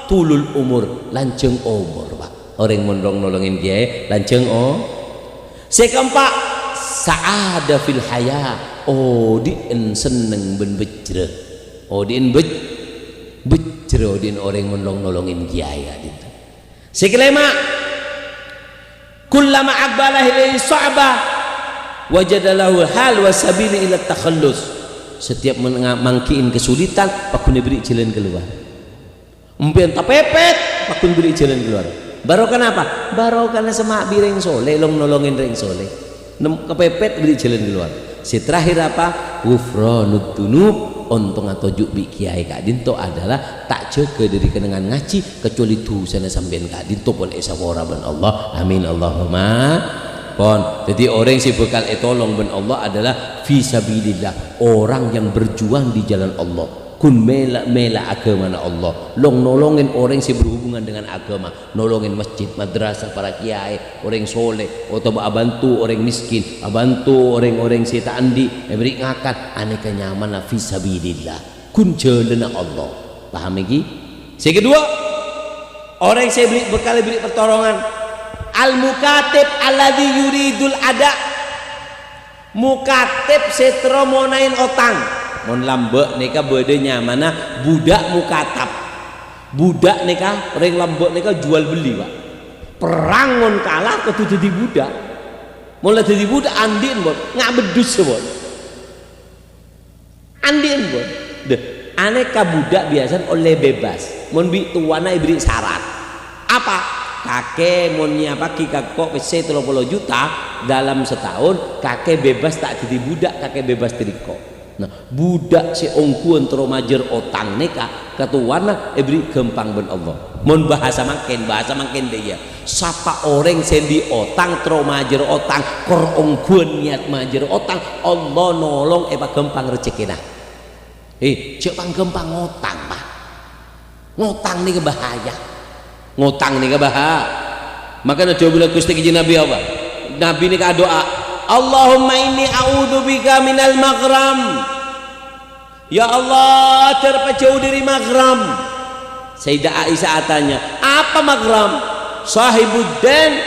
tulul umur lanceng umur Pak orang mondong nolongin kiai lanceng sekeempat saada fil haya di seneng ben bejre di bejre di orang mondong nolongin kiai gitu sekelima kullama aqbala ilaihi sa'ba wajadalahu hal wasabili ila takhallus setiap mangkiin kesulitan pakun beri jalan keluar umpian tak pepet pakun beri jalan keluar barokah apa barokah semak bireng soleh long nolongin reng soleh kepepet beri jalan keluar si terakhir apa ghufranud dzunub ontong atau jubi kiai Kak Dinto adalah tak jaga dari kenangan ngaji kecuali tu sana sampean Kak Dinto pun esa wara ben Allah amin Allahumma pon. Jadi orang si bekal tolong ben Allah adalah fisabilillah, orang yang berjuang di jalan Allah. Kun mela agama Allah, nolongin orang si berhubungan dengan agama, nolongin masjid, madrasah, para kiai, orang soleh, atau bantu orang miskin, bantu orang-orang si tandi, beri ngakan, aneka nyaman fisabilillah, kun jalan Allah. Paham lagi? Yang kedua, orang yang saya beri bekal beri pertolongan, al-mukatib alladhi yuridul ada, mukatib setro monain otang. Mon lambek nika bedanya mana budak mukatab, budak nika orang lambek nika jual beli pak, perang mon kalah kudu jadi budak, mulai jadi budak andin bon nggak bedus bon, andin bon, deh aneka budak biasa oleh bebas, mon bi tuana beri syarat apa? Kakek mon nyiapa kika kok pc 30 juta dalam setahun, kakek bebas tak jadi budak, kakek bebas teriko. Nah, budak si ongkuan teromajer otang neka ketuana beri gempang ben Allah. Mon bahasa makin dia. Sapa orang sendi otang teromajer otang kor ongkuan niat majer otang Allah nolong gempang rezekina. Cek gempang ngotang pak. Ngotang nih bahaya. Ngotang nih bahaya. Makanya coba bilang Gusti Nabi apa? Nabi ini doa. Allahumma inni a'udzubika minal maghram. Ya Allah, terjauh dari maghram. Sayyidah Aisyah tanya, apa maghram? Sahibuddin.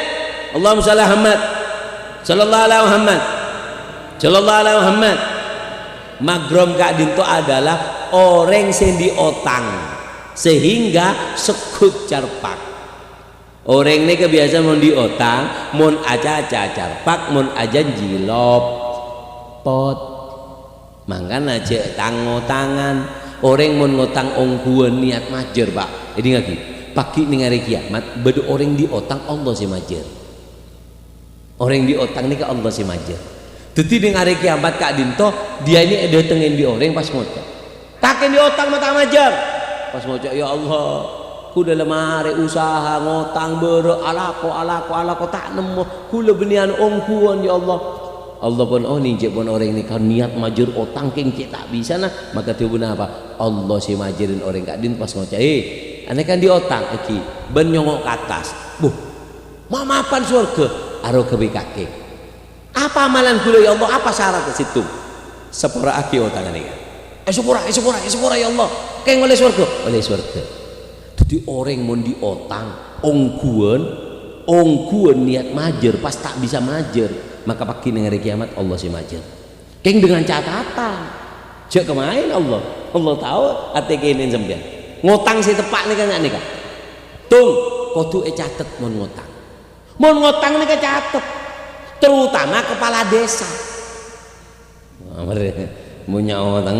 Allahumma shalli Muhammad. Sallallahu alaihi Muhammad. Sallallahu alaihi Muhammad. Maghram kak dinto adalah orang yang diotang sehingga sekut carpak. Orang ini kebiasaan mau diotang, mau aja carpak, mau aja jilop pot. Makanya aja tangan orang mau ngotang ongkuan niat majer pak. Ini lagi pagi nih hari kiamat, bedu orang diotang Allah si majer. Orang diotang nih ke Allah si majer. Jadi nih hari kiamat kak Dinto dia ini datengin di orang pas ngocak. Takin diotang mata majer. Pas ngocak ya Allah. Ku dalam hari usaha ngotang bere alako tak nemu kula benian ongkuan ya Allah. Allah pun ninjek pun orang ini kan niat majur otang king tak bisa nah maka dia benar apa Allah si majirin orang kadin pas ngocak aneh kan diotang iki ben nyongok ke atas mamapan surga aro kebi kaki apa amalan kula ya Allah apa syarat ke situ sepura aki otangan ini sepura ya Allah kayak oleh surga jadi orang mau diotang ongkuan niat majer pas tak bisa majer maka pagi ning hari kiamat Allah si majer keng dengan catatan jak kemain Allah tahu ate kene sampean ngotang si tepak nih kan nika tung kudu catet mon ngotang nika catet terutama kepala desa mau ngotang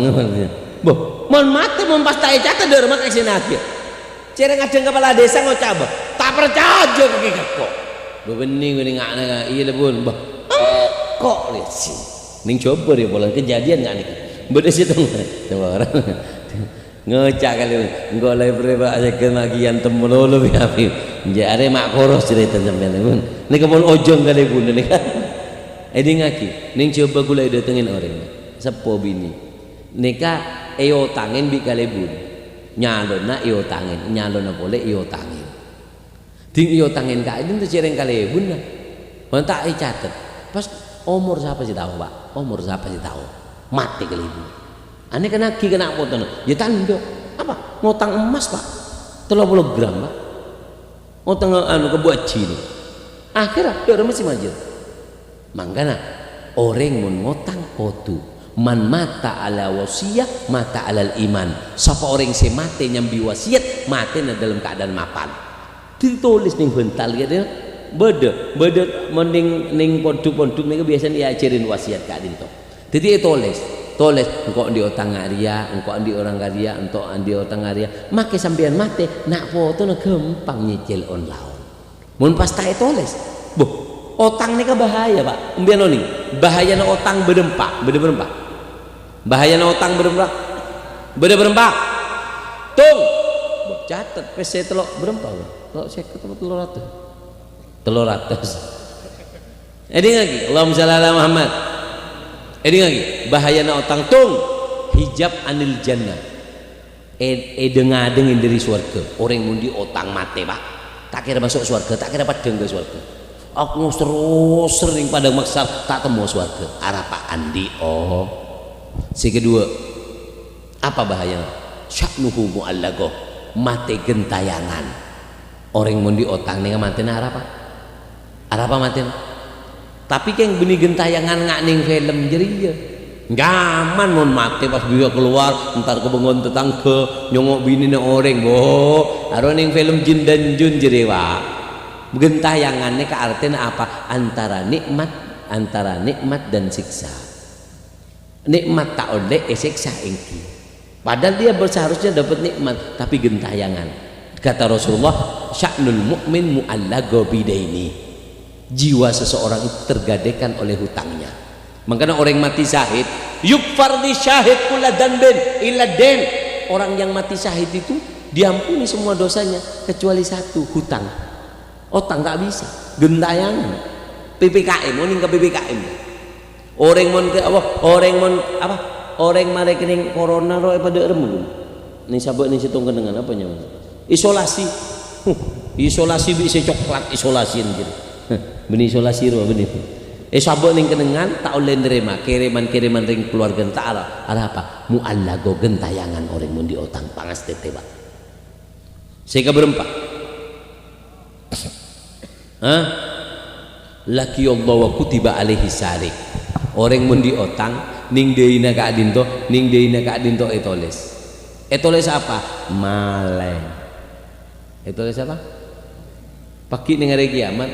mon mati mon pas tak catet der mak sing akhir cereng ada kepala desa ngocab tak percaya kok bening ngakna iya lebon kok lesi ning coba dia bola kejadian nggak nih beda situ coba orang ngecak kali enggak lagi berapa aja kemagian temu lolo biapi jadi mak koros cerita sampean pun nih kebon ojong kali pun nih kan ini ngaki ning coba gula datengin orang sepo bini nika tangin bi kali pun nyalona nyalona boleh tangin ding tangin kak itu cereng kali bunda tak catet pas umur siapa sih tahu pak mati kali ibu aneh kena foto ya tanda apa ngotang emas pak 30 gram pak ngotang kebuat cini akhirnya dia masih majer mangkana orang mau ngotang foto man mata ala wasiyah mata alal iman siapa orang yang mati nyambi wasiat mati dalam keadaan mapan ditulis nih bental gitu beda mending ning pondok nih biasanya diajarin wasiat kak dinto jadi tulis engkau di otang ngaria engkau di orang ngaria untuk di otang ngaria make sampean mati nak foto nak gampang nyicil online mun pas tak tulis otang nih bahaya pak umbian oni bahaya na otang berempak bahaya na otang berempak tung catat PC telok berempak kalau saya ketemu telur ratus Ini lagi Allahumma shalli ala Muhammad. Ini lagi bahayana otang tung hijab anil jannah. Dengadengin dari surga. Orang mundi otang mate pak. Tak kira masuk surga, tak kira padang ke surga. Aku terus sering pada maksa tak temu surga. Arah Pak Andi. Oh. Si kedua, apa bahayanya? Syaknuhu mu'allagoh, mate gentayangan. Orang mundi otang nih mate arah apa? Arah apa mate? Tapi yang benih gentayangan ngak ning film jadi ya. Nyaman mon mati pas dia keluar entar kebengon tetangga nyongok bini na orang boh aro ning film jin dan jun jadi wa gentayangannya ke artinya apa antara nikmat dan siksa nikmat tak oleh siksa engki padahal dia seharusnya dapat nikmat tapi gentayangan kata Rasulullah sya'nul mu'min mu'allago bidaini jiwa seseorang itu tergadaikan oleh hutangnya. Makanya orang mati syahid yukfar di syahid kula danbin illa den. Orang yang mati syahid itu diampuni semua dosanya kecuali satu, hutang. Otang tak bisa, gentayangan. PPKM, mau ke PPKM. Orang mon ke apa? Orang mare kening corona roe pada remu. Ni sabak ni situng dengan apa nya? Isolasi. Isolasi bisa coklat isolasi anjir. Benih isolasi ro benih. Sabuk ning kenengan tak oleh nerima kiriman-kiriman ring keluarga ta'ala ada apa mu'allago gentayangan orang mun di otang pangas tete pak sehingga berempat laki Allah wa kutiba alaihi sarik orang mun di otang ning deina ka adinto etoles apa maleng etoles apa paki ning hari kiamat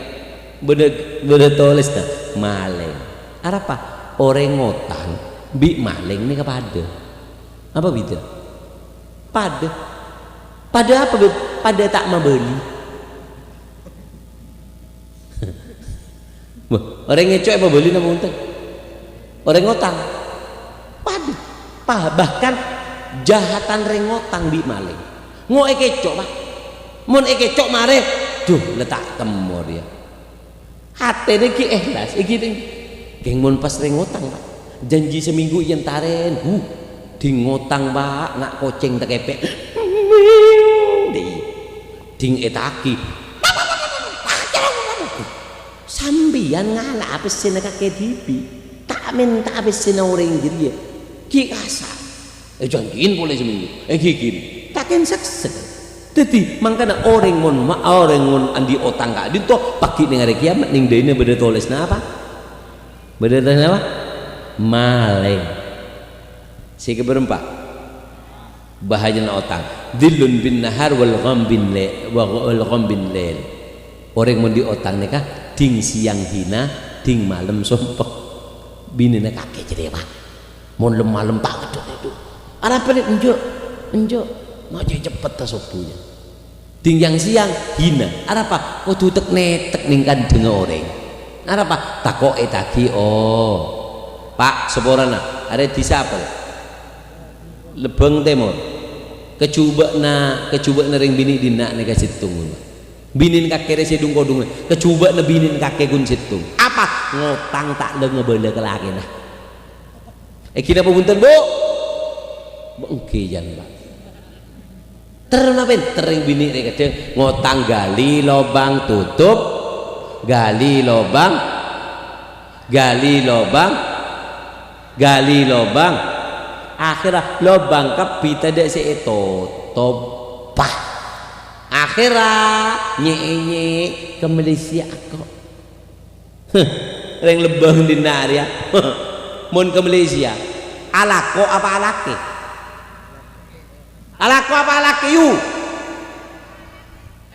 beda tulis dah maleng apa orang ngotang bi maleng ini kepada apa beda pada apa pada tak mau beli orang ngecok apa beli nama untung orang ngotang pada bahkan jahatan rengotang bi maleng ngo ekecok pak mun ekecok mare duh letak temor ya hati ini ki ikhlas iki geng mon pas rengotang pak janji seminggu yang taren di ngotang pak ngak koceng tak kepek ding etaki sambian ngala apa sih nak kedipi tak minta apa sih orang jadi ki kasar janjiin boleh seminggu gini takin sukses jadi makanya orang mon andi otang gak dito pagi ning hari kiamat ning deine beda tulis apa beda tulis apa maleng si keberempat bahaya otang dilun bin nahar wal gham bin lail orang mon di otang nikah ding siang hina ding malam sompek binine kakek jadi apa mon malam tak itu ada apa nih enjuk mau cepet ta sopunya ding yang siang hina ada apa kudu tek netek ning kandeng orang ada apa takok etaki oh pak seporana ada di siapa lebeng temor kecuba na ring bini dina nek situng binin kakek sedung kodung kecuba na binin kakek gun situng apa ngotang tak le ngebele ke laki nah kita punten bu bengke jan pak tering bini nek kadang ngotang gali lobang tutup gali lobang akhirnya lobang kapita dek se tutup pah akhirnya nye ke Malaysia kok ring lebang di naria mun ke Malaysia alako apa alake alako apa alake yu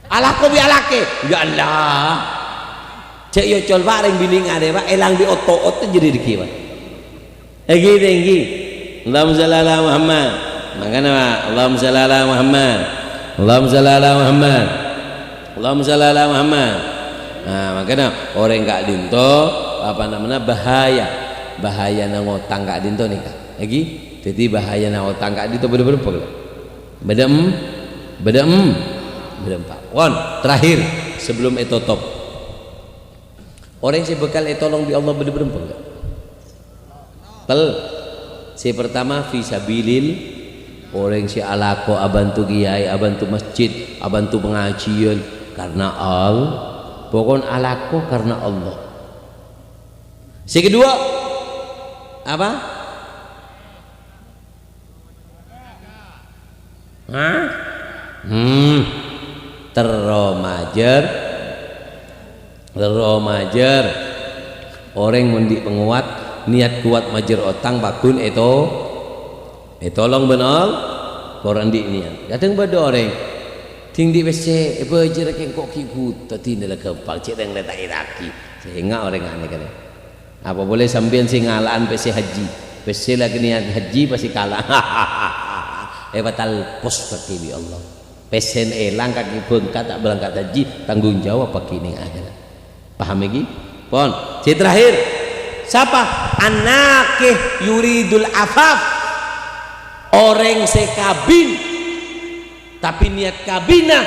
alako bi alake ya Allah cek yo col bareng bini ngade pak elang di otot jadi dikiwa tinggi Allahumma shalli ala Muhammad makanya pak Allahumma shalli ala Muhammad Allahumma shalli ala Muhammad Allahumma shalli ala Muhammad nah makanya orang gak dinto apa namanya bahaya nang otang gak dinto nih kak lagi jadi bahaya nang otang gak dinto beda empat. Terakhir sebelum itu top Orang yang bekal tolong di Allah berempat enggak? Si pertama fisabilil, orang si alako abantu kiai, abantu masjid, abantu pengajian karena Allah. Pokon alako karena Allah. Si kedua apa? Hah? Teromajer orang mendik penguat niat kuat majer otang bakun tolong benol koran di niat kadang pada orang tinggi bese bajer kok kikut tadi dalam kepal cek yang letak iraki sehingga orang aneh kan apa boleh sambil singalaan bese haji bese lagi niat haji pasti kalah batal pos pakai Allah pesen elang kaki bengkat tak berangkat haji tanggung jawab pakai ini akhirat. Paham lagi? Pon. Si terakhir siapa? Anakih yuridul afaf, orang sekabin tapi niat kabina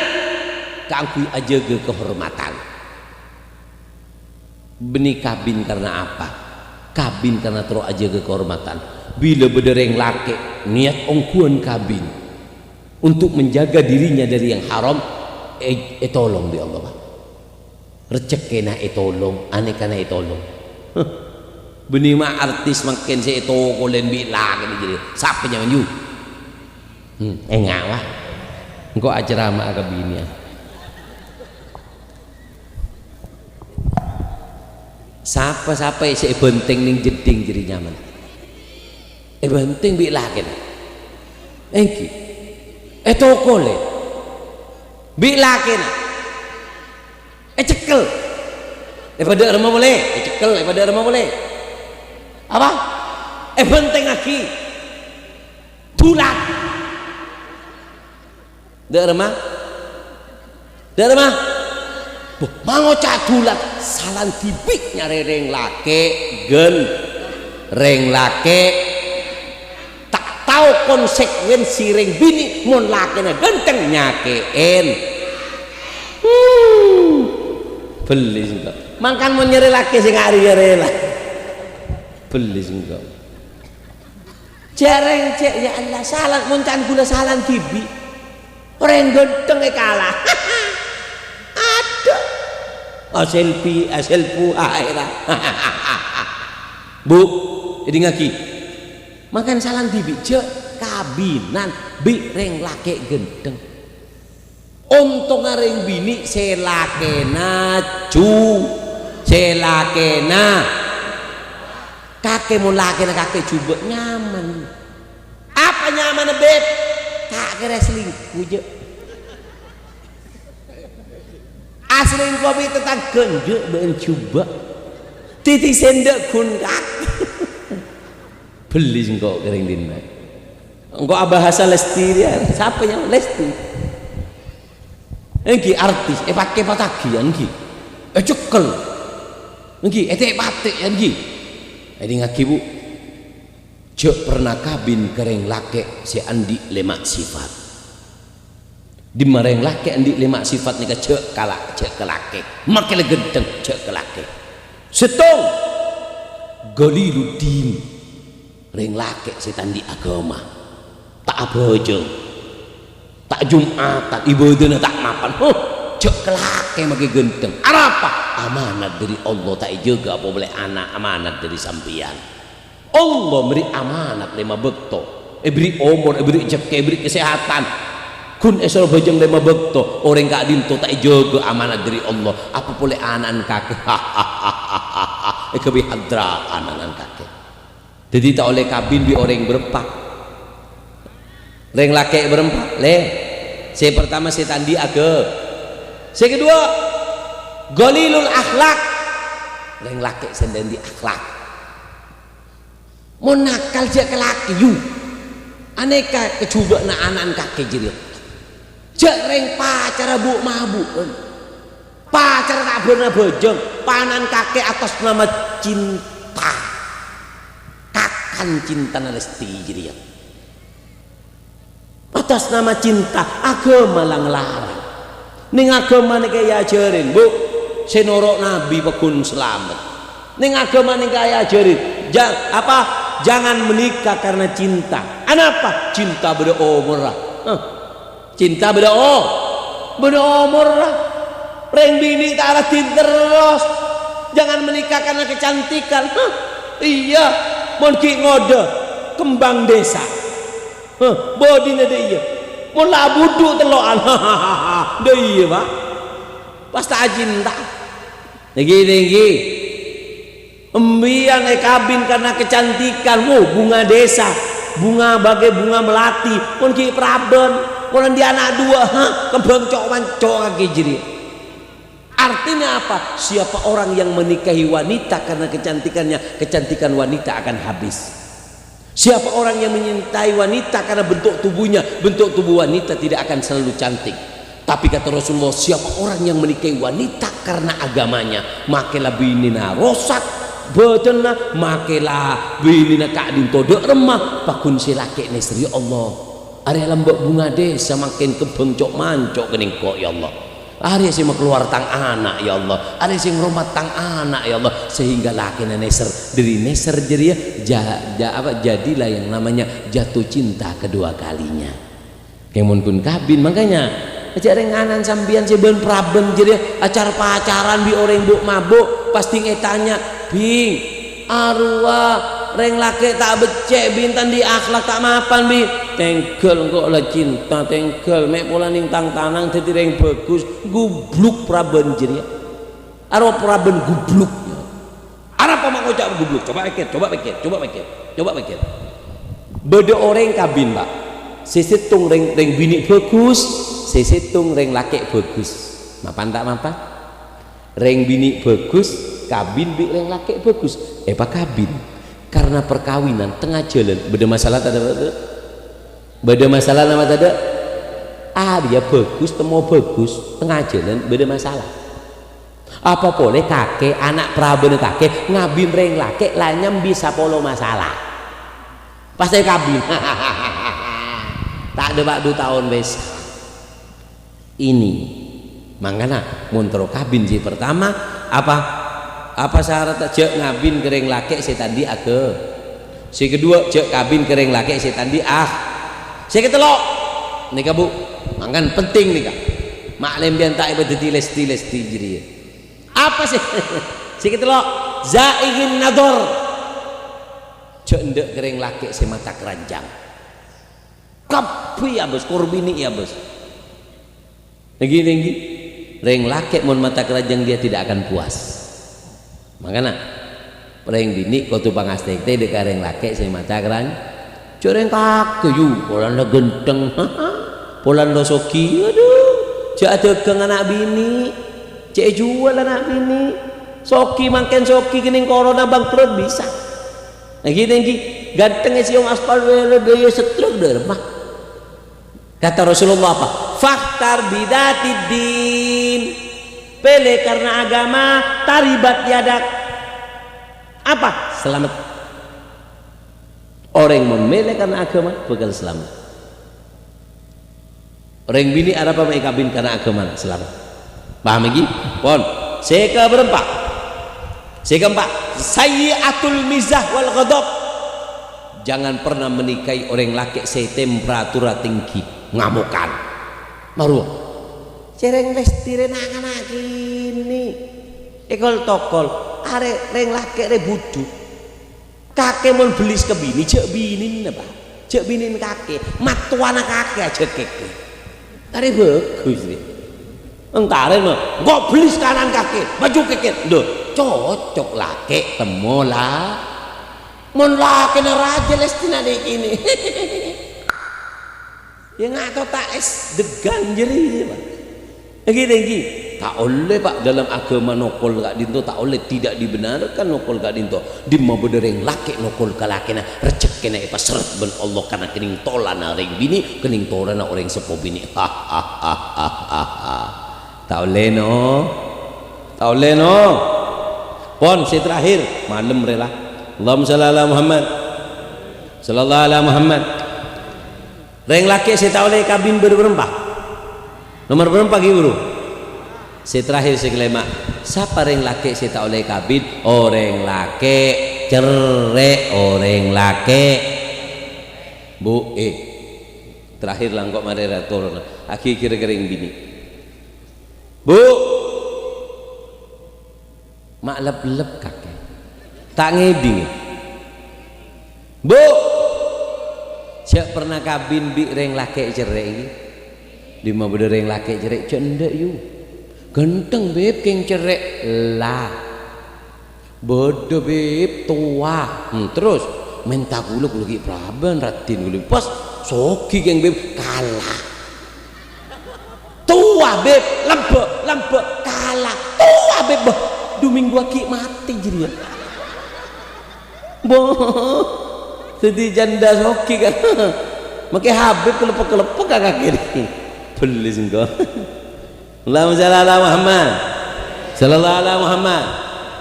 keangkui aja ke kehormatan. Benih kabin karena apa? Kabin karena terus aja ke kehormatan. Bila bedereng laki niat ongkuan kabin untuk menjaga dirinya dari yang haram, tolong di Allah. Rezeki na tolong, aneh kana tolong. Benih mah artis makin si itu kolen bilang ini jadi siapa jangan you? Ngawah, engkau acara mah agak bini ya. Siapa yang si benteng ning jeding jadi nyaman. Benteng bilang kan? Engki, itu kolen bilang kan? Cekel daripada rumah boleh cekel daripada rumah boleh apa benteng lagi tulat dari rumah mau catulat salan tibik nyari reng lake reng lake tak tahu konsekuensi reng bini mun lake na genteng nyakein beli juga makan mau nyeri laki sing hari rela beli juga jareng cek ya Allah salah muncan gula salah tibi orang genteng kalah ada selfie akhirah bu jadi ngaki makan salah tibi cek kabinan bi reng laki genteng untuk ngareng bini selakena kakek mau lakena kakek coba nyaman apa nyaman beb kakek selingkuh je asli kopi tetap gendek ben coba titik sendek kun kakek beli engkau kering dina engkau bahasa Lesti dia siapa yang Lesti engki artis pakai patagian engki cekel engki batik engki ngaki bu cek pernah kabin kereng lake si andi lemak sifat di mareng lake andi lemak sifat nika cek ke lake makin gendeng cek ke lake setong galiluddin reng lake si tandi agama tak abojeng tak jumatan ibadahnya tak mapan cek kelake maki genteng apa amanat dari Allah tak jaga apa boleh anak amanat dari sampian Allah beri amanat lima bekto beri umur beri rezeki beri kesehatan kun esor bajang lima bekto orang kak dinto tak jaga amanat dari Allah apa boleh anak kakek kebi hadra anak kakek jadi tak oleh kabin bi orang berempat reng laki berempat si pertama si tandi age si kedua golilul akhlak reng laki sendiri akhlak mau nakal je ke laki yu aneka kecoba na anan kaki jadi je reng pacar bu mabuk pacar tak pernah bojong panan kaki atas nama cinta kakan cinta Lesti jadi ya atas nama cinta agama lang larang ning agama nih kayak ajarin bu senorok nabi pekun selamat. Ning agama ning kaya ajarin jangan menikah karena cinta. Kenapa? Cinta beda umur. Cinta beda umur. Reng bini tak aratin terus. Jangan menikah karena kecantikan. Iya, mon ki ngode kembang desa. Bodine de iya. Mon labudu telokan. De iya, Pak. Pas tak cinta. Tinggi. Embian kabin karena kecantikan. Bunga desa, bunga bagai bunga melati. Mon ki praben, mon dia anak dua, kembang cok kaki jiri. Artinya apa? Siapa orang yang menikahi wanita karena kecantikannya, kecantikan wanita akan habis. Siapa orang yang menyintai wanita karena bentuk tubuhnya, bentuk tubuh wanita tidak akan selalu cantik. Tapi kata Rasulullah, siapa orang yang menikahi wanita karena agamanya, makelah binina rosak, betulna makelah binina kak dinto dek remah, pakun silake nesri Allah. Area lembek bunga desa makin kebengcok mancok kening kok ya Allah. Ada sih mau keluar tang anak ya Allah, ada sih ngeromat tang anak ya Allah, sehingga laki neser dari neser jadi jadilah yang namanya jatuh cinta kedua kalinya. Kemun kun kabin makanya acara nganan sambian seben praben jadi acara pacaran bi orang buk mabuk pasti ngetanya bing arwah reng laki tak becek bintan di akhlak tak mapan bi tengkel kok lah cinta tengkel mek pola ning tang tanang dadi reng bagus gubluk praben jadi arwah praben gubluk arep apa ngocak gubluk coba pikir beda orang kabin Pak sisitung reng bini bagus sisitung reng laki bagus mapan tak mapan reng bini bagus kabin bi reng laki bagus Pak kabin karena perkawinan tengah jalan beda masalah tak ada beda masalah nama tak ada dia bagus temu bagus tengah jalan beda masalah apa boleh kakek anak praben kakek ngabin reng laki lanyam bisa polo masalah pasti kabin tak ada waktu tahun wes ini makanya montro kabin si pertama apa syarat cek ngabin kering laki setan di ake si kedua cek kabin kering laki setan di si ketelok nikah bu makan penting nikah maklem bian tak ibadah tiles jadi apa sih si ketelok zaingin nador cek ndek kering laki si mata keranjang kapi ya bos korbini ya bos lagi reng laki mon mata keranjang dia tidak akan puas makanya reng bini kau tu pangastek teh dek reng laki saya mata keran coreng kaki yu polan lo genteng polan lo soki aduh cak dagang anak bini cak jual anak bini soki makan soki kening corona bangkrut bisa lagi ganteng si om aspal wele daya setruk dermah kata Rasulullah apa faktar bidatidin pilih karena agama taribat yadak apa selamat orang memilih karena agama bakal selamat orang bini ada apa mai kabin karena agama selamat paham lagi pon seka berempat sayyiatul mizah wal ghadab jangan pernah menikahi orang laki saya temperatura tinggi ngamukan maruh cereng lestiren anak ini ekol tokol are reng laki re budu kakek mon belis ke bini cek binin apa cek binin kakek matuana kakek aja keke are bagus nih entare mah kok belis kanan kakek baju keke ndo cocok laki temola mon laki raja lestina dek ini yang atau tak es degan jeri Pak lagi tak oleh Pak dalam agama nokol kak dinto tak oleh tidak dibenarkan nokol kak dinto dimma bedereng laki nokol kalakena rezeki na ipa seret ben Allah karena kening tolana reng bini kening tolana orang sepo bini tak oleh no pon si terakhir malam rela Allahumma shalli ala Muhammad sallallahu ala Muhammad reng laki saya tahu oleh kabin berempat nomor berempat gimana si terakhir si kelima siapa orang laki saya tak oleh kabin? Orang laki cerai, orang laki bu terakhir lah kok mari turun aki kira-kira yang bini bu mak lep-lep kakek tak ngeding bu siap pernah kabin bi reng laki cerai ini di mana bener reng laki cerai cendek yu ganteng beb keng cerai lah bodoh beb tua terus minta kuluk lagi praban ratin kuluk pas soki keng beb kalah tua beb lembek kalah tua beb bah 2 minggu aki mati jadi boh jadi janda soki kan makai habib kelepek kakak kiri beli singko Allahumma shalli ala Muhammad sallallahu alaihi Muhammad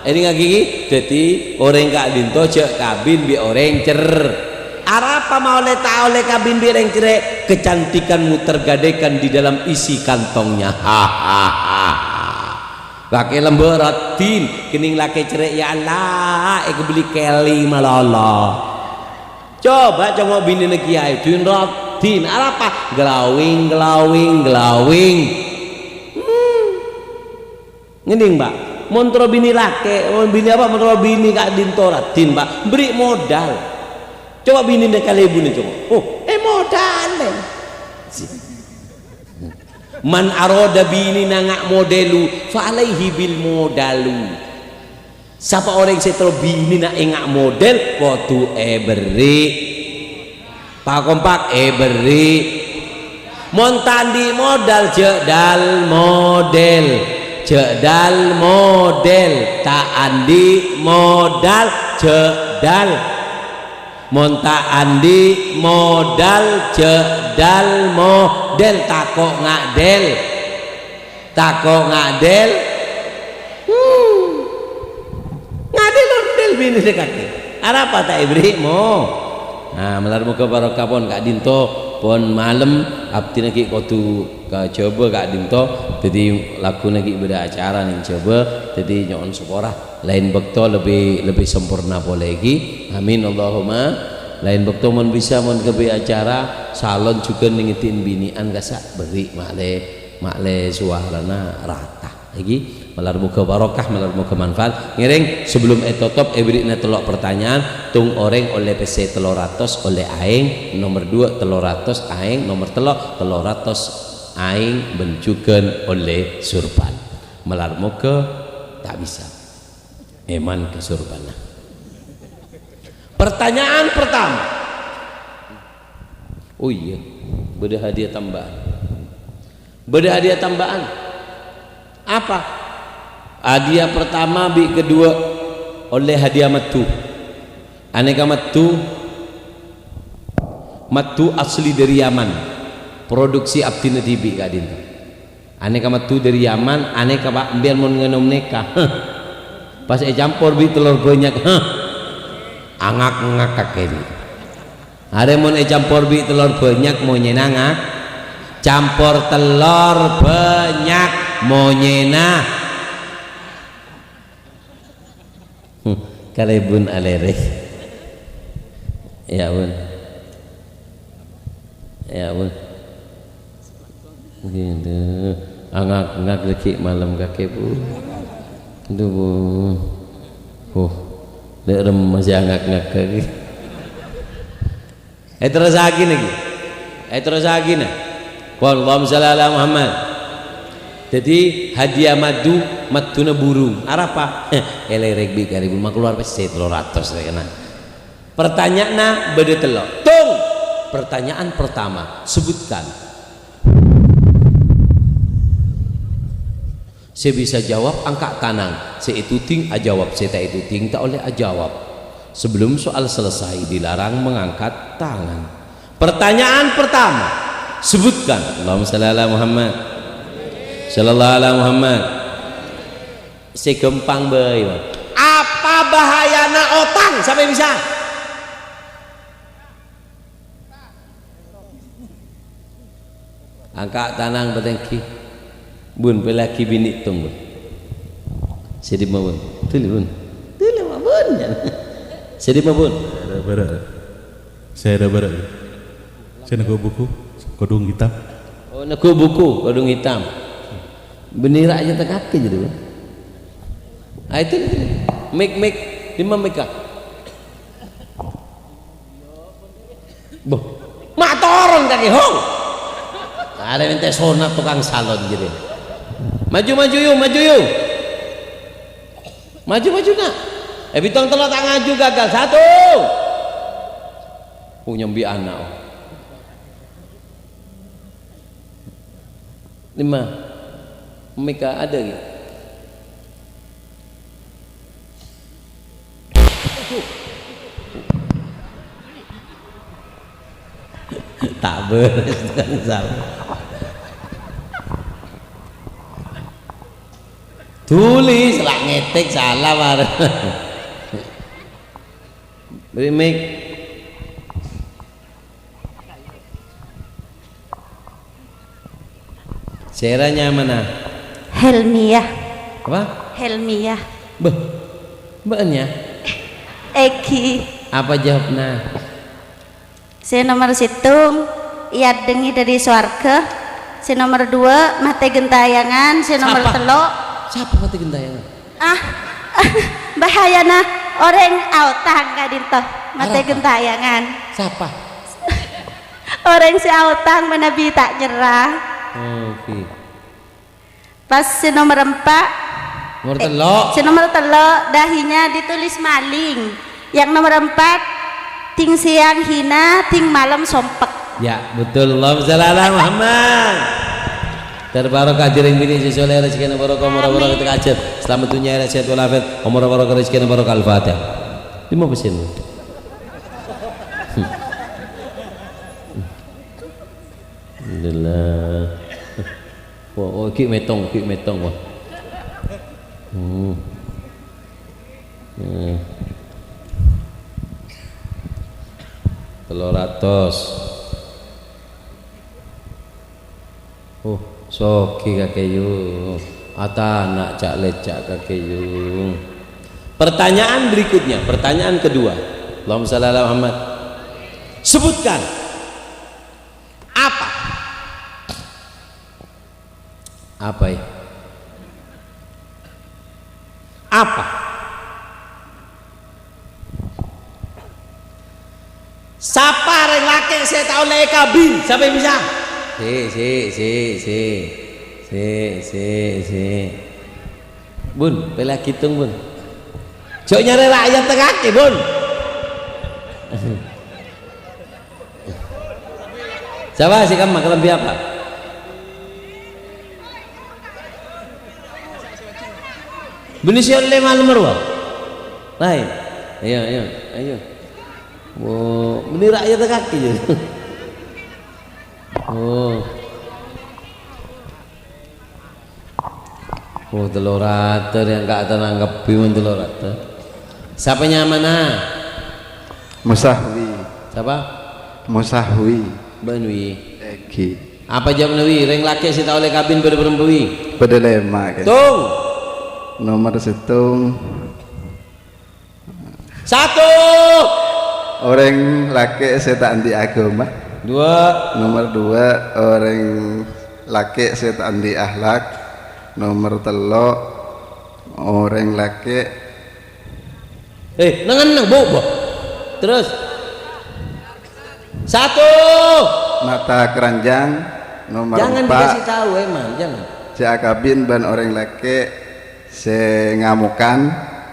ini ngaki jadi orang kak dinto cek kabin bi orang cer apa mau oleh tak oleh kabin bi orang cerai kecantikanmu tergadaikan di dalam isi kantongnya hahaha laki lemberatin kening laki cerai ya Allah aku beli keli malala coba bini neki ayo tuin rotin apa glowing ngening mbak montro bini laki bini apa montro bini kak dinto ratin mbak beri modal coba bini nekali ibu nih coba modal man aroda bini nangak modelu fa alaihi bil modalu siapa orang yang setro bini nak engak model waktu beri pak kompak beri montandi modal jedal model tak andi modal jedal monta andi modal jedal model takok ngadel ngadel bini dekat apa tak ibri mo nah melar muka barokah pon kak dinto pon malam abdi naki kotu ke coba kak dinto jadi laku naki beda acara nih coba jadi nyon seporah lain bekto lebih sempurna lagi amin Allahumma lain bekto mon bisa mon kebe acara salon juga ningitin binian gasak beri makle suarana rata lagi melar muka barokah melar muka manfaat ngiring sebelum etotop beri telok pertanyaan tung orang oleh PC teloratos oleh aing nomor 2 teloratos aing nomor teloratos aing bencukan oleh surban melar muka tak bisa eman ke surbana pertanyaan pertama oh iya beda hadiah tambahan apa hadiah pertama bi kedua oleh hadiah matu aneka matu asli dari Yaman produksi Abdina TV kak dinta aneka matu dari Yaman aneka pak biar mau ngenom neka pas campur bi telur banyak angak kakek ini ada mau campur bi telur banyak mau nyenangak campur telur banyak mau nyenah kalebun alereh ya bun gitu angak lagi malam kakek bu itu bu lerem masih angak kaki terus lagi nah Allahumma shalli ala Muhammad jadi hadiah maduna burung apa elerek bi karibun mak keluar pasti 300 kena pertanyaan beda telok tung pertanyaan pertama sebutkan saya bisa jawab angkat tangan saya itu ting ajawab saya tak itu ting tak oleh ajawab sebelum soal selesai dilarang mengangkat tangan pertanyaan pertama sebutkan Allahumma shalli ala Muhammad sallallahu alaihi Muhammad segempang bae apa bahayana otang sampai bisa angkat tanang betengki bun pelaki bini tunggu Sedih mabun. Tuli bun. Tuli mabun. Sedih mabun. Saya ada barat. Saya nak buku kodong hitam. Oh nak buku kodong hitam. Benira aja tak kaki jadi. Ah itu make 5 mega. Boh, mak torong kaki hong. Ada minta sonat tukang salon jadi. Maju yuk. Maju nak. Bitong telur tak ngaju gagal 1. Nyambi anak. 5 Mega ada gitu. Tak beres kan salah. Tulis lah ngetik salah bareng. Beri mic. Seranya mana? Helmiah. Apa? Helmiah. Mbaknya? Eki. Apa jawabnya? Saya nomor 1 iya dengi dari swarga. Saya nomor 2 mate gentayangan. Saya nomor 3. Siapa mate gentayangan? Bahayana orang autang kadinto mate gentayangan. Siapa? Orang si autang menabi tak nyerah. Oke. Pas si nomor 4 Nomor 3. si nomor 3 dahinya ditulis maling. Yang nomor 4 ting siang hina, ting malam sompek. Ya, betul. Allahumma shalli ala Muhammad. Terbarokah jaring bini sesuai rezeki barokah umur barokah terkajat. Selamat dunia akhirat sehat walafiat. Umur barokah rezeki barokah al-Fatihah. 5%. Alhamdulillah. Wah, ki metong wah. Teloratos. Soki kakeyu. Ata anak cak lecak kakeyu. Pertanyaan berikutnya, pertanyaan kedua. Allahumma shalli ala Muhammad. Sebutkan apa ya? Apa? Siapa yang laki saya tahu lek kabin? Siapa yang bisa? Bun, bela hitung bun. Jok nyari rakyat tegaki bun. Siapa sih kamu lebih apa? Benisio le malam merwa. Lain. Ayo. Oh, beli rakyat kaki je. Telur rata yang gak teranggapi pun telur rata. Siapanya mana? Musahwi. Siapa? Musahwi. Banwi. Eki. Apa jawab Nawi? Reng laki si tahu le kabin pada perempuan. Pada lema kan. Tung. Nomor 1. 1. Orang laki saya tak anti agama. 2. Nomor 2 orang laki saya tak anti akhlak. Nomor 3 orang laki nang bobo. Terus 1. mata keranjang. Nomor Jangan 4 dikasih tahu emang, jangan. Jakabin ban orang laki saya ngamukan.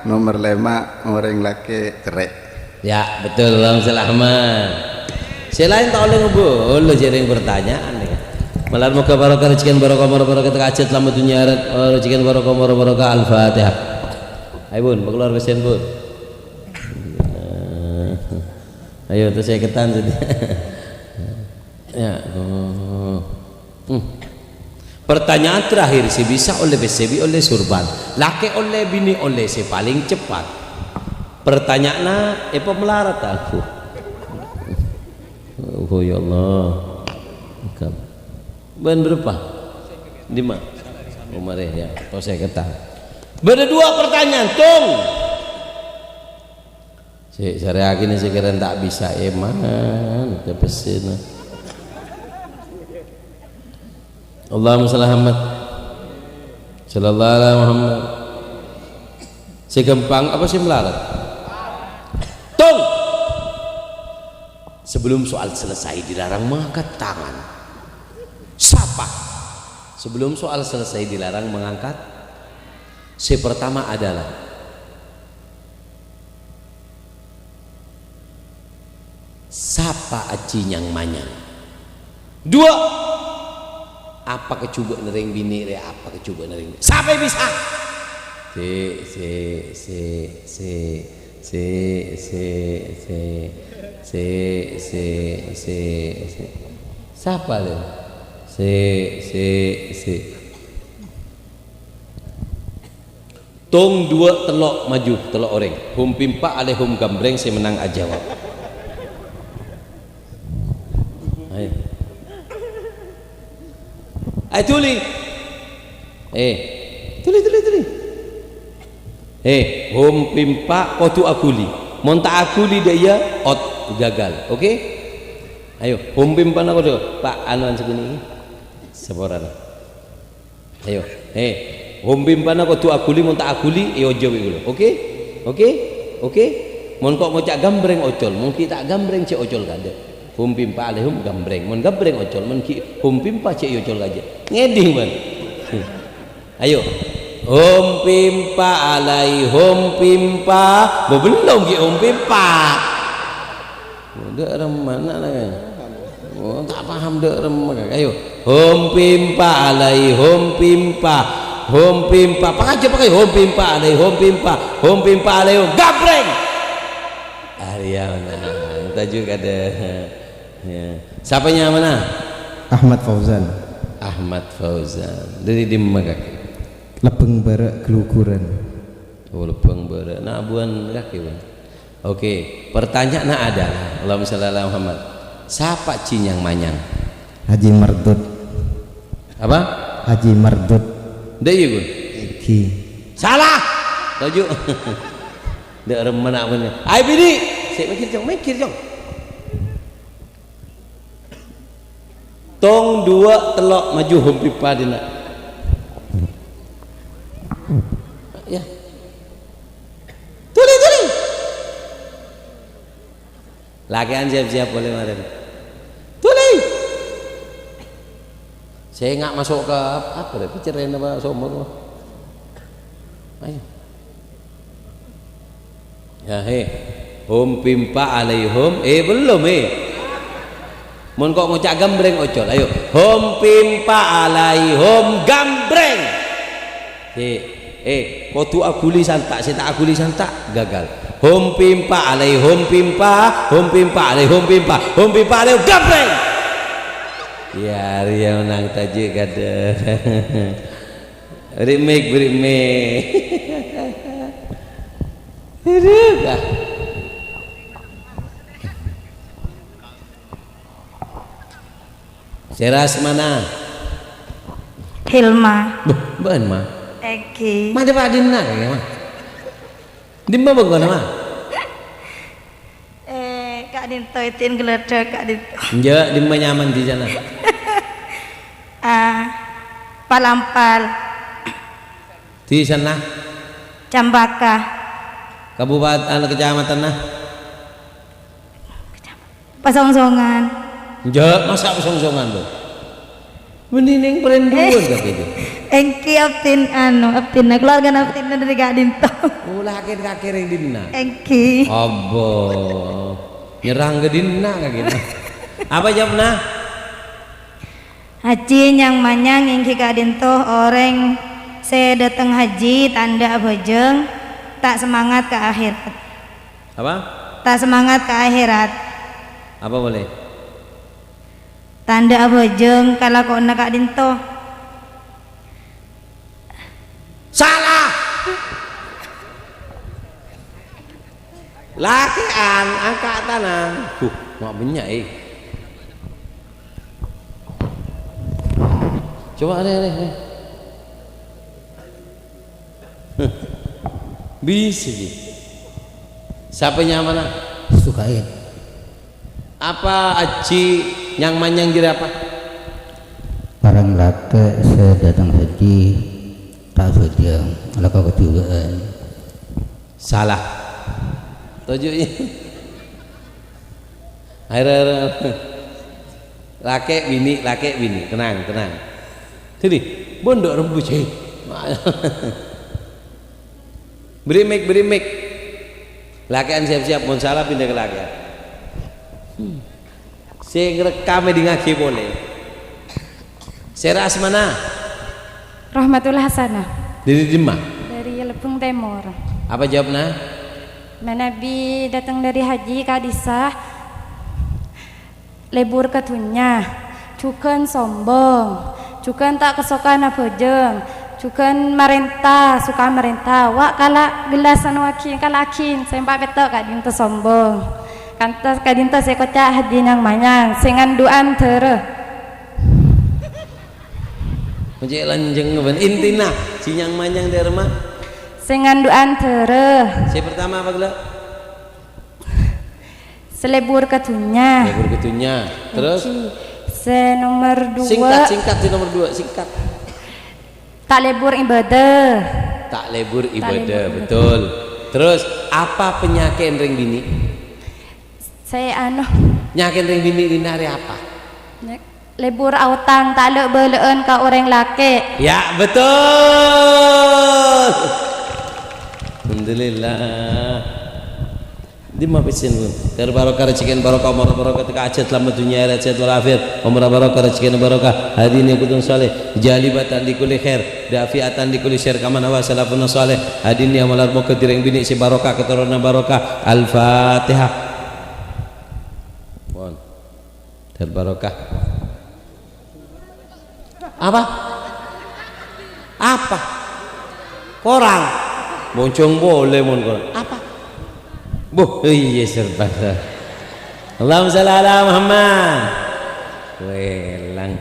Nomor 5 orang laki cerai. Ya betul, Allahumma. Selain tak boleh ngobrol, jadi pertanyaan nih. Malar muka barokah rezeki barokah barokah terkacet selamat dunia akhirat rezeki barokah barokah al-Fatihah. Ayo bun, keluar besen bun. Ayo terus saya ketan tadi. Ya. Pertanyaan terakhir, si bisa oleh besebi oleh surban, laki oleh bini oleh si paling cepat. Pertanyaannya, apa melarat aku? Oh ya Allah. Ben berapa? 5. Mari ya, atau saya kata. Berdua pertanyaan, tung. Saya yakin sih kira tak bisa eman, pesin. Allahumma shalli Muhammad. Sallallahu alaihi Muhammad. Si gempang apa sih melarat? Tung. Sebelum soal selesai dilarang mengangkat tangan. Siapa? Sebelum soal selesai dilarang mengangkat. Si pertama adalah sapa aci yang manyang. Dua, apa kecoba nering bini re, apa kecoba nering siapa yang bisa? Siapa deh? Tong dua telok maju, telok orang. Hum pimpa ale hum gambreng saya menang ajawab. Ayo. Ayo tuli. Tuli. Hum pimpa kotu akuli. Monta akuli dia ot gagal. Oke? Ayo, hum pimpa nak kotu. Pak anuan segini. Seporan. Ayo. Hum pimpa nak kotu akuli monta akuli ojo dulu. Oke? Mon kok ngocak gambreng ocol, mon kita gambreng cek ocol kada. Hum pimpa alehum gambreng, mon gambreng ocol, mon ki hum pimpa cek ocol aja. Ngeding man. Ayo. Hum pimpa alaihum pimpa, belum ki hum pimpa. Dek rem mana lah. Oh, tak paham dek rem. Ayo. Hum pimpa alaihum pimpa. Hum pimpa, pakai hum pimpa alaihum gambreng. Ariana, tajuk ada. Ya. Siapanya mana? Ahmad Fauzan. Ahmad Fauzan dari Dimagak. Lepeng barak kelukuran. Oh, lepeng barak. Nak buan kaki bang. Oke, pertanyaan adalah Allahumma shalli ala Muhammad. Siapa cin yang manyang? Haji Mardut. Apa? Haji Mardut. Dek ya gue. Ki. Salah. Tajuk. Dek remen nak bener. Ayo bini. Saya mikir jong. Tong dua telok maju hum pipa dina. Ya. Tuli. Lagian siap-siap boleh maren. Tuli. Saya nggak masuk ke apa deh, pikirin apa somor. Ayo. Ya hum pimpa alaihum belum Mon kok ngocak gambreng ocol. Ayo. Hum pimpa alaihum gambreng. Kotu akuli santak, saya tak akuli santak gagal. Hum pimpa alaihum pimpa, hum pimpa alaihum gambreng. Ya, dia menang tajuk kada. Remake. Aduh. Seras mana? Hilma. Ban mah. Eki. Mah dapat dinna ya mah. Dimma bagaimana mah? Kak Dinto itin geledek Kak Dinto. Ya, dimma nyaman di sana. Palampal. Di sana. Cambaka. Kabupaten kecamatan nah. Pasongsongan. Ya, masa song-songan tuh. Mending perenduan kak itu. Engki aptin keluarga aptin dari Kak Dinto. Ulah kakek yang dinna. Engki. Abo. Nyerang ke dinna kak gitu. Apa jawabnya? Haji yang manyang engki Kak Dinto orang saya datang haji tanda bojeng tak semangat ke akhirat. Apa? Tak semangat ke akhirat. Apa boleh? Tanda bojeng kalau kau nak Kak Dinto. Salah. Lakian angkat tanah. Mak banyak Coba deh. Bisa ji. Siapa yang mana? Sukain. Apa aji yang manyang kira apa? Orang laki saya datang haji tak sejam laka kejugaan. Salah. Tujuhnya. Akhirnya laki bini, tenang. Jadi bondok rembus hei. Beri mic. Lakian siap-siap mau salah pindah ke lakian. Saya ngerekam di ngaki boleh. Saya ras mana? Rahmatul Hasanah Dari Dimah. dari Lepung Timur. Apa jawabnya? Nabi datang dari haji Kadisah, lebur ketunya, cukan sombong, cukan tak kesokan apojeng, cukan merintah, suka merintah. Wak kala gelasan wakin kalakin, sempak betok kak dinta sombong. Kantas kak dinta sekocak haji nang manyang, sengan duan tere. Macam lanjeng ben intina sinyang manyang dari rumah. Sengan duan tere. Saya pertama apa gila? Selebur ketunya. Lebur ketunya. Terus Se nomor dua. singkat si nomor 2 singkat. Tak lebur ibadah. Tak lebur ibadah, lebur betul. Terus apa penyakit ring bini? Saya Nyakit ring bini di hari apa? lebur autang tak lek beleun ka orang laki. Ya betul. Alhamdulillah. Di ma pesen pun. Terbarokah rezeki barokah umur barokah ajat selamat dunia akhirat sehat walafiat. Umur barokah rezeki barokah. Hadini kutun saleh. Jalibatan di kulli khair, dafiatan di kulli syarr kama nawa salafun saleh. Hadini amalar muka direng bini si barokah keturunan barokah. Al-Fatihah. Mohon. Terbarokah. Apa? Korang boncong boleh mon korang. Apa? Iya serba. Allahumma shalli ala Muhammad. Welang.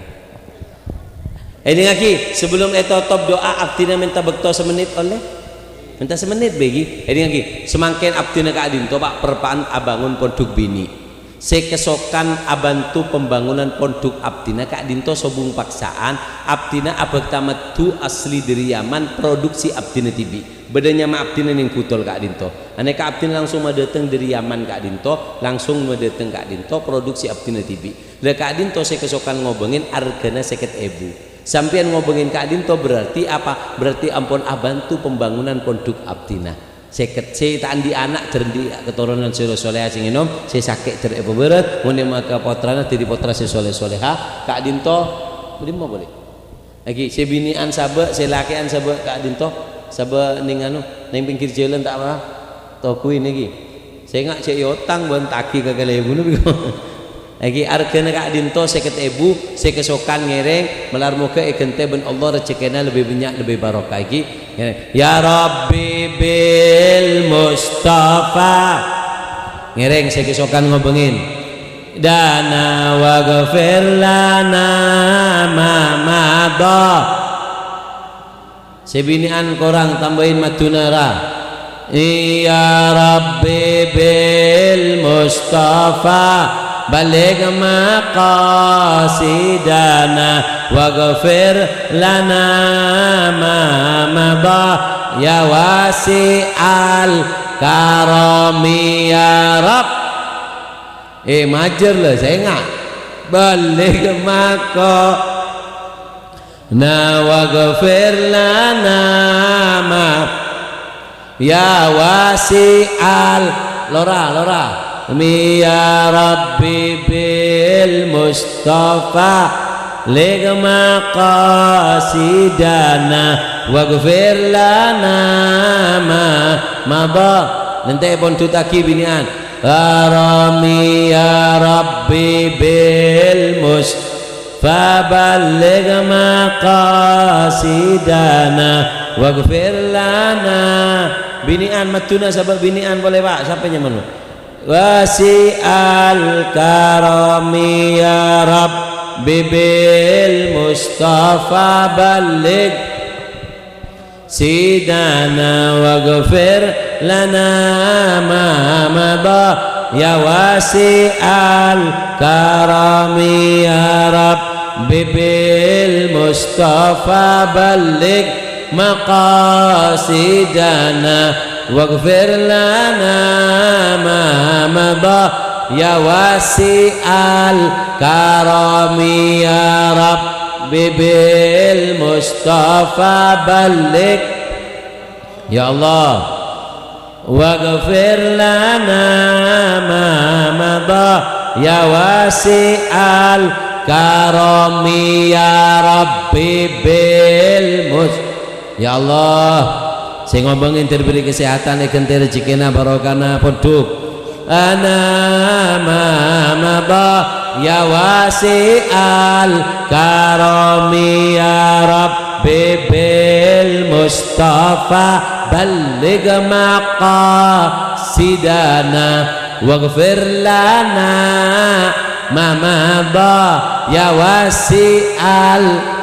Ini lagi sebelum itu top doa abdina minta bekto semenit oleh. Minta semenit bagi. Ini lagi semangken abdina ka adin toba perpaan abangun pondok bini. Sekesokan abantu pembangunan pondok abdina kak dinto sobung paksaan abdina abek tametu asli dari Yaman produksi abdina tibi bedanya ma abdina ning putol kak dinto aneka abdina langsung datang dari Yaman kak dinto langsung datang kak dinto produksi abdina tibi le kak dinto sekesokan ngobengin argana 50.000 sampean ngobengin kak dinto berarti apa berarti ampun abantu pembangunan pondok abdina seket saya tak andi anak terdi keturunan soleh sing enom saya sakit ter berat mun maka potrana jadi potra soleh soleha kak dinto lima boleh lagi saya binian sabe saya lakian sabe kak dinto sabe ning anu ning pinggir jalan tak apa tokui lagi saya ngak cek yotang bon taki kagak lebu lagi argana kak dinto 50.000 saya kesokan ngereng melar muka ikente ben Allah rezekina lebih banyak lebih barokah lagi ya Rabbi bil Mustafa ngereng saya kesokan ngobengin dana waghfir lana ma madha sebinian korang tambahin madunara ya Rabbi bil Mustafa balik maqasidana waghfir lana ma madha ya wasi'al karami ya Rab majer lah saya enggak balik maqo na waghfir lana ma ya wasi'al lora ya Rabbi bil Mustafa ligma qasidana waghfir lana ma madha nanti pun tutaki binian harami ya Rabbi bil Mustafa baligh maqasidana waghfir lana binian matuna sabab binian boleh pak siapa nyaman pak wasi'al karami ya Rabbi bil Mustafa balik سيدنا واغفر لنا ما مضى يا واسع الكرم يا رب بالمصطفى بلغ مقاصدنا واغفر لنا ما مضى يا واسع الكرم يا رب بالمصطفى بلغ يا الله واغفر لنا ما مضى يا واسع الكرم يا ربي ya Allah sing ngomongin diberi kesehatan ganti rezekina barokana poduk ana ma mada ya wasi'al karami ya rabbi bil mustafa balligh maqasidana waghfir lana ma mada ya wasi'al.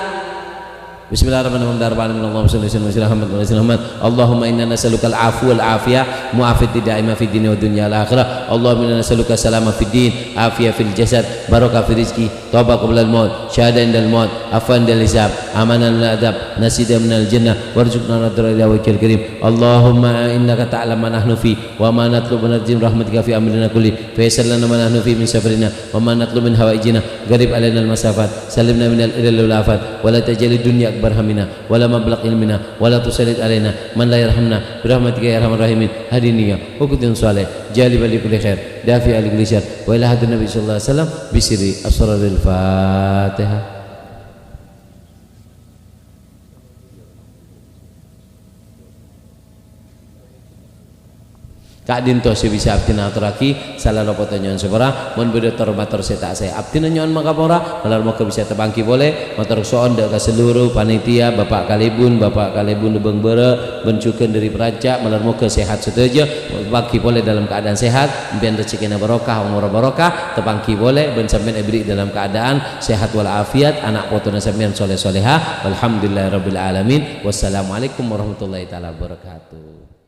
Bismillahirrahmanirrahim. Allahumma inna nas'aluka al-'afwa wal 'afiyah mu'afid daima fid dunya wad dunya al akhirah. Allahumma inna nas'aluka salama fid din, afiyah fil jasad, barakah fil rizqi, taubat qabla al-maut, syahadah indal maut, afwan indal hisab, amanan min al-adab, nasida min al-jannah, warzuqna nadra ila wajhil karim. Allahumma innaka ta'lamu ma nahnu fi wa ma natlubu narjim rahmatika fi amrina kulli fa yassir lana ma nahnu fi min safrina wa ma natlubu min hawaijina gharib alaina al-masafat salimna min al-ilal wal afat wa la tajal ad-dunya برحمنا ولا مبلغ علمنا ولا تسلط علينا من لا يرحمنا برحمتك يا ارحم الراحمين هديني وكن صالح جالب لكل خير دافع لكل شر والى هدي النبي صلى الله عليه وسلم بسر اسرار الفاتحه. Kak dinto si bisa abdina aturaki salah lopoto nyon sepora mon beda motor setak saya abdina nyon makapora malar mau bisa tebangki boleh motor soon dak ke seluruh panitia bapak kalibun lubeng bere bencukeun dari perancak malar mau sehat setuju tebangki boleh dalam keadaan sehat biar rezekina barokah umur barokah tebangki boleh ben sampean ibri dalam keadaan sehat wal afiat anak potona sampean soleh soleha alhamdulillahirabbil alamin wassalamualaikum warahmatullahi taala wabarakatuh.